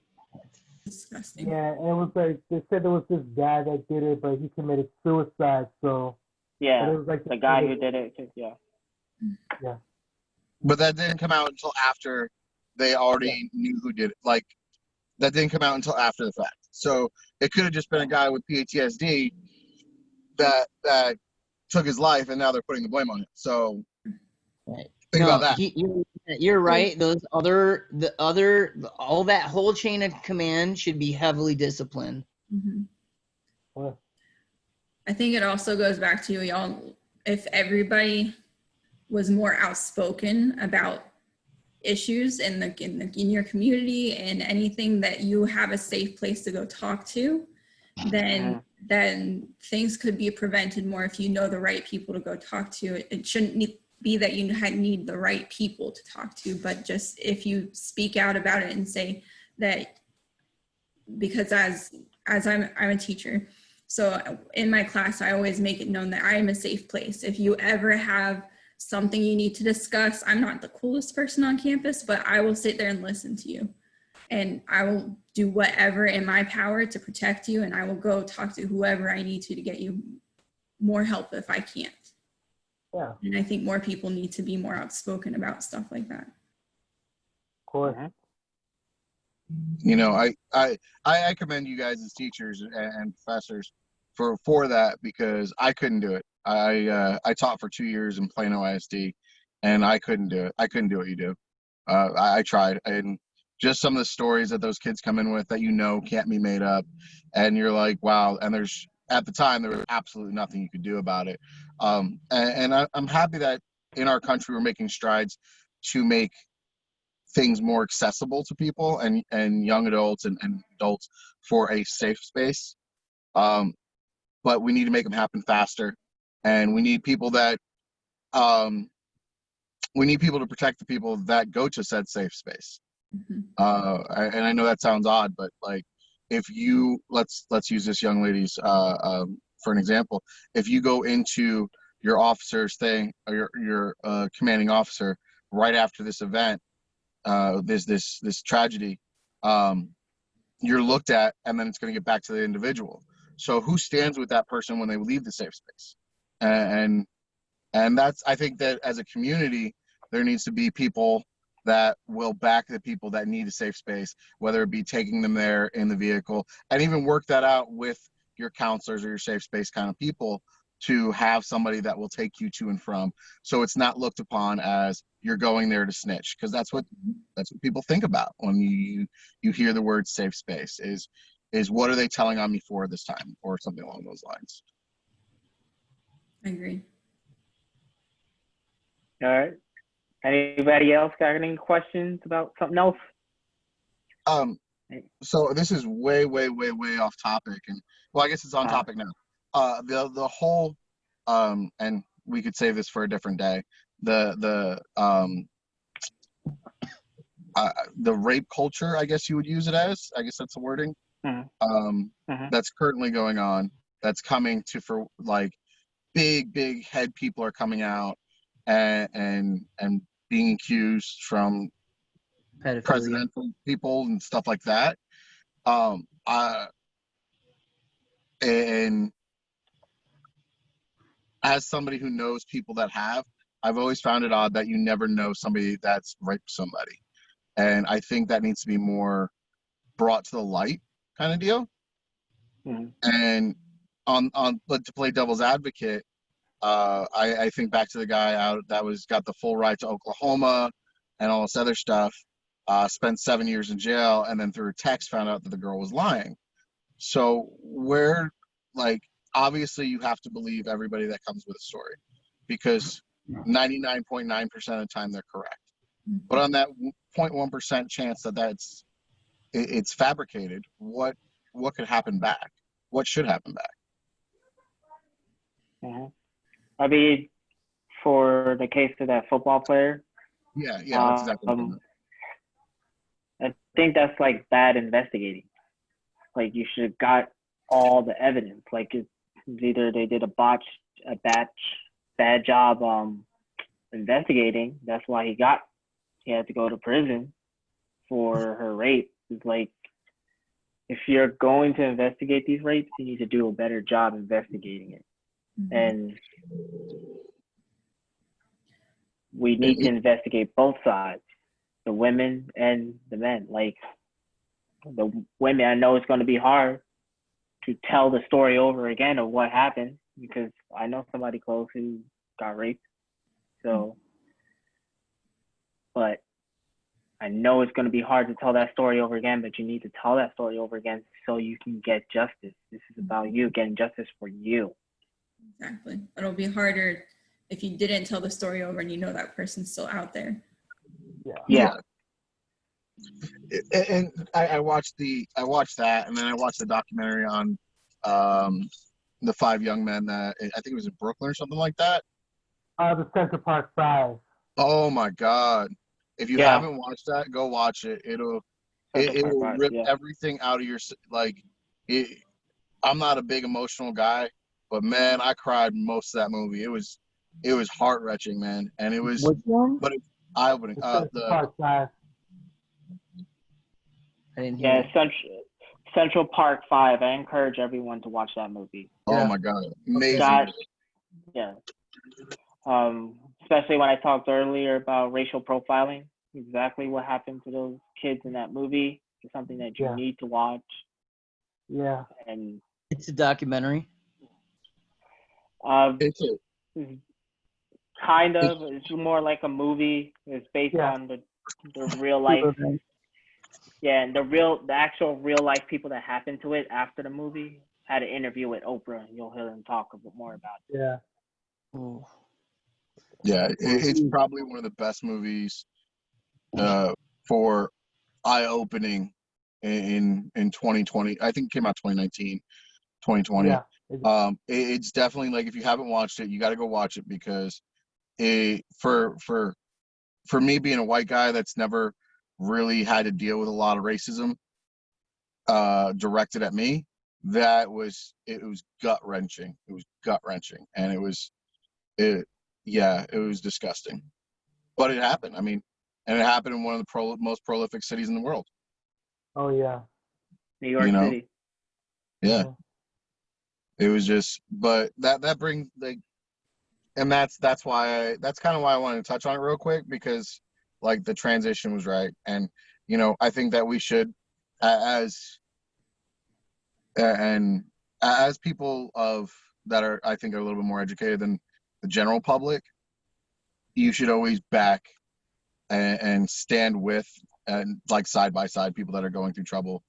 Disgusting. Yeah, and it was like they said there was this guy that did it, but he committed suicide. So Yeah, but it was like the guy who did it. Yeah. Yeah. But that didn't come out until after they already knew who did it. Like, that didn't come out until after the fact. So it could have just been a guy with PTSD that took his life, and now they're putting the blame on him. So Right. think about that. You're right. All that whole chain of command should be heavily disciplined. Mm-hmm. Well, I think it also goes back to y'all. If everybody was more outspoken about issues in your community and anything that you have a safe place to go talk to, then things could be prevented more if you know the right people to go talk to. It shouldn't be that you need the right people to talk to, but just if you speak out about it and say that, because as I'm a teacher, so in my class, I always make it known that I am a safe place. If you ever have something you need to discuss, I'm not the coolest person on campus, but I will sit there and listen to you. And I will do whatever in my power to protect you. And I will go talk to whoever I need to get you more help if I can't. yeah, And I think more people need to be more outspoken about stuff like that. of course. You know, I commend you guys as teachers and professors for that, because I couldn't do it. I taught for 2 years in Plano ISD, and I couldn't do it. I couldn't do what you do. I tried, and just some of the stories that those kids come in with that can't be made up, and you're like, wow. And at the time there was absolutely nothing you could do about it. And I'm happy that in our country we're making strides to make things more accessible to people and young adults and adults for a safe space. But we need to make them happen faster, and we need people to protect the people that go to said safe space. Mm-hmm. And I know that sounds odd, but like, if you let's use this young lady's for an example. If you go into your officer's thing, or your commanding officer right after this event, this tragedy, you're looked at, and then it's going to get back to the individual. So who stands with that person when they leave the safe space? And that's, I think that as a community, there needs to be people that will back the people that need a safe space, whether it be taking them there in the vehicle, and even work that out with your counselors or your safe space kind of people, to have somebody that will take you to and from. So it's not looked upon as you're going there to snitch, because that's what people think about when you hear the word safe space is what are they telling on me for this time, or something along those lines. I agree. All right. Anybody else got any questions about something else? So this is way off topic, and well, I guess it's on topic now. The whole and we could save this for a different day. The rape culture, I guess you would use it as. I guess that's the wording. That's currently going on. That's coming to for like big head people are coming out and being accused from Pedophilia. presidential people and stuff like that. And as somebody who knows people that have, I've always found it odd that you never know somebody that's raped somebody. And I think that needs to be more brought to the light kind of deal. And but to play devil's advocate, I think back to the guy out that got the full ride to Oklahoma and all this other stuff, spent 7 years in jail, and then through a text found out that the girl was lying. So obviously you have to believe everybody that comes with a story, because 99.9% of the time they're correct. But on that 0.1% chance that it's fabricated, what could happen back? What should happen back? I mean, for the case of that football player, yeah, that's exactly. I think that's like bad investigating. Like, you should have got all the evidence. Like, it's either they did a bad job investigating. That's why he had to go to prison for her rape. It's like, if you're going to investigate these rapes, you need to do a better job investigating it. And we need to investigate both sides, the women and the men. Like, the women, I know it's going to be hard to tell the story over again of what happened, because I know somebody close who got raped. So, but I know it's going to be hard to tell that story over again, but you need to tell that story over again so you can get justice. This is about you getting justice for you. Exactly. It'll be harder if you didn't tell the story over and you know that person's still out there. Yeah. And I watched that, and then I watched the documentary on the 5 young men that I think it was in Brooklyn or something like that. The Central Park 5. Oh my God! If you haven't watched that, go watch it. It will rip everything out of your I'm not a big emotional guy, but man, I cried most of that movie. It was heart wrenching, man, and it was. Which one? But it's eye opening. Central Park 5. I didn't hear. Yeah, Central Park 5. I encourage everyone to watch that movie. Oh my God, amazing. Especially when I talked earlier about racial profiling, exactly what happened to those kids in that movie is something that you need to watch. Yeah. And it's a documentary. It's more like a movie. It's based on the real life. Yeah, and the actual real life people that happened to it after the movie had an interview with Oprah. You'll hear them talk a bit more about it. Yeah. Ooh. Yeah, it's probably one of the best movies for eye-opening in 2020. I think it came out 2019, 2020. Yeah. It's definitely, like, if you haven't watched it, you got to go watch it, because for me, being a white guy that's never really had to deal with a lot of racism directed at me, it was gut-wrenching. It was gut-wrenching, and it was disgusting. But it happened. I mean, and it happened in one of the most prolific cities in the world. Oh yeah. New York City. Yeah. It was just, but that brings, like, and that's kind of why I wanted to touch on it real quick, because, like, the transition was right. And, I think that we should, as people that are, I think, are a little bit more educated than the general public, you should always back and stand with, and, like, side by side, people that are going through trouble,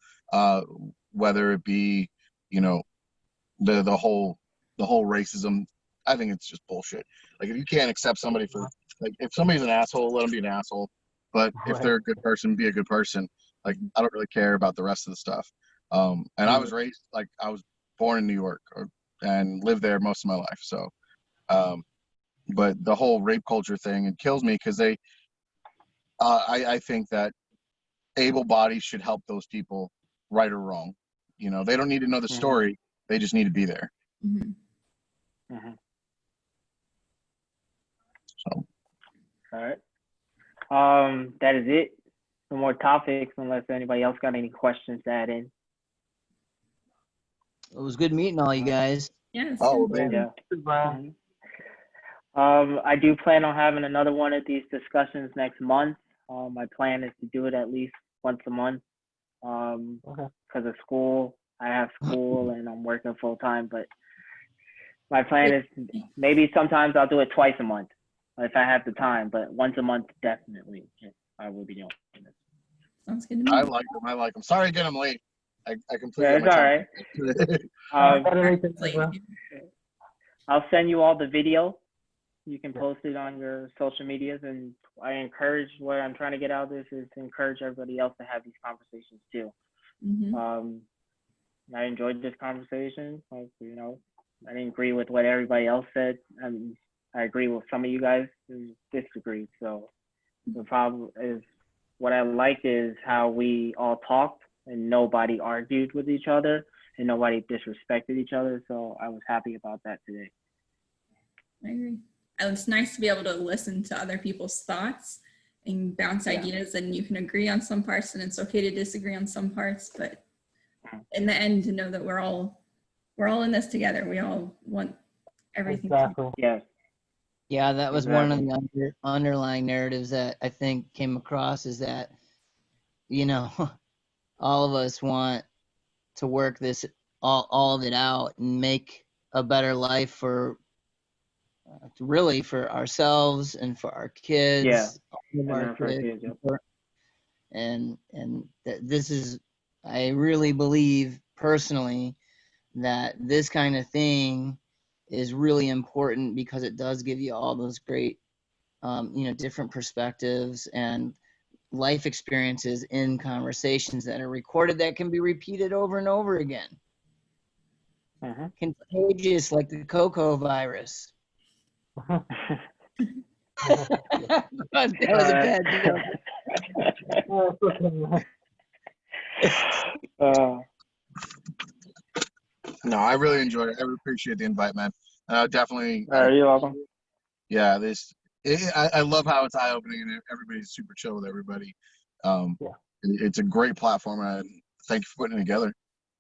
whether it be, the whole racism. I think it's just bullshit. Like, if you can't accept somebody for, like, if somebody's an asshole, let them be an asshole. But if they're a good person, be a good person. Like, I don't really care about the rest of the stuff. And I was raised, like, I was born in New York and lived there most of my life. So, but the whole rape culture thing, it kills me because I think that able bodies should help those people, right or wrong. You know, they don't need to know the story. They just need to be there. Mhm. So, All right. That is it. No more topics unless anybody else got any questions to add in. It was good meeting all you guys. Yes. oh, man. Yeah. Brian. I do plan on having another one of these discussions next month. My plan is to do it at least once a month. Okay. Because of school, I have school and I'm working full time. But my plan is maybe sometimes I'll do it twice a month if I have the time. But once a month, definitely, I will be doing it. Sounds good to me. I like them. Sorry again, I'm late. I completely. Yeah, it's all right. Better late than never. I'll send you all the video. You can post it on your social medias, and I encourage, what I'm trying to get out of this is to encourage everybody else to have these conversations too. Mhm. I enjoyed this conversation. Like, you know, I didn't agree with what everybody else said. I agree with some of you guys who disagree. So the problem is, what I like is how we all talked and nobody argued with each other and nobody disrespected each other. So I was happy about that today. I agree. It's nice to be able to listen to other people's thoughts and bounce ideas, and you can agree on some parts and it's okay to disagree on some parts, but in the end, to know that we're all in this together. We all want everything. Exactly. Yes. Yeah, that was one of the underlying narratives that I think came across, is that, you know, all of us want to work this all of it out and make a better life for really for ourselves and for our kids. Yeah. All of our kids. And this is, I really believe personally that this kind of thing is really important, because it does give you all those great, different perspectives and life experiences in conversations that are recorded that can be repeated over and over again. Contagious, like the cocoa virus. That was a bad joke. No, I really enjoyed it. I really appreciate the invite, man. Definitely. You're welcome. Yeah, I love how it's eye-opening and everybody's super chill with everybody. It's a great platform, and thank you for putting it together.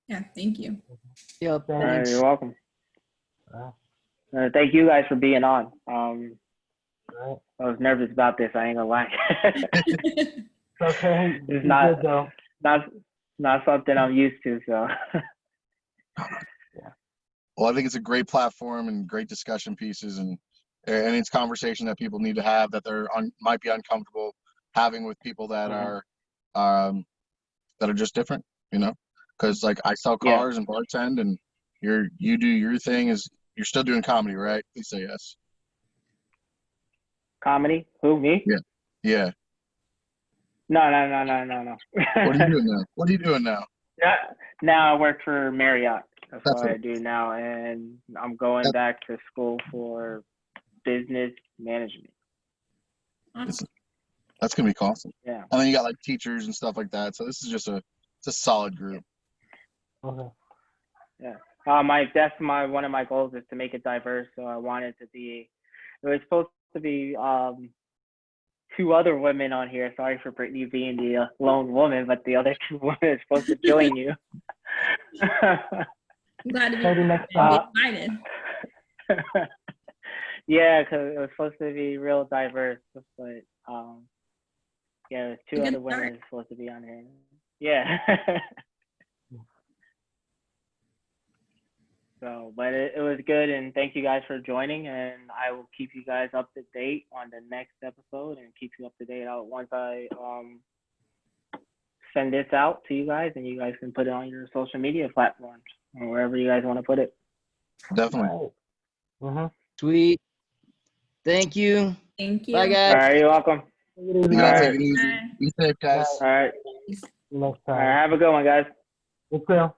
Yeah, thank you. Yep, thanks. You're welcome. Thank you guys for being on. I was nervous about this. I ain't gonna lie. Okay. It's not something I'm used to. So. Well, I think it's a great platform and great discussion pieces, and it's conversation that people need to have, that might be uncomfortable having with people that are just different, you know. Because like, I sell cars and bartend, and you do your thing. You're still doing comedy, right? Please say yes. Comedy? Who, me? Yeah. No. What are you doing now? What are you doing now? Now I work for Marriott. That's what I do now, and I'm going back to school for business management. Awesome. That's gonna be awesome. Yeah. And then you got like teachers and stuff like that. So this is just it's a solid group. Okay. Yeah. That's one of my goals, is to make it diverse. So I wanted to be. It was supposed to be 2 other women on here. Sorry for Brittany being the lone woman, but the other 2 women are supposed to join you. I'm glad to be invited. Yeah, because it was supposed to be real diverse, but there's 2 other women supposed to be on here. Yeah. So, but it was good, and thank you guys for joining, and I will keep you guys up to date on the next episode, and keep you up to date once I send this out to you guys, and you guys can put it on your social media platforms or wherever you guys want to put it. Definitely. Sweet. Thank you. Thank you. Bye, guys. All right, you're welcome. Take it easy. Be safe, guys. All right. Next All time. right, have a good one, guys. Yes, sir. All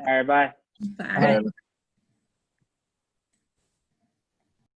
right, bye. Bye. Uh,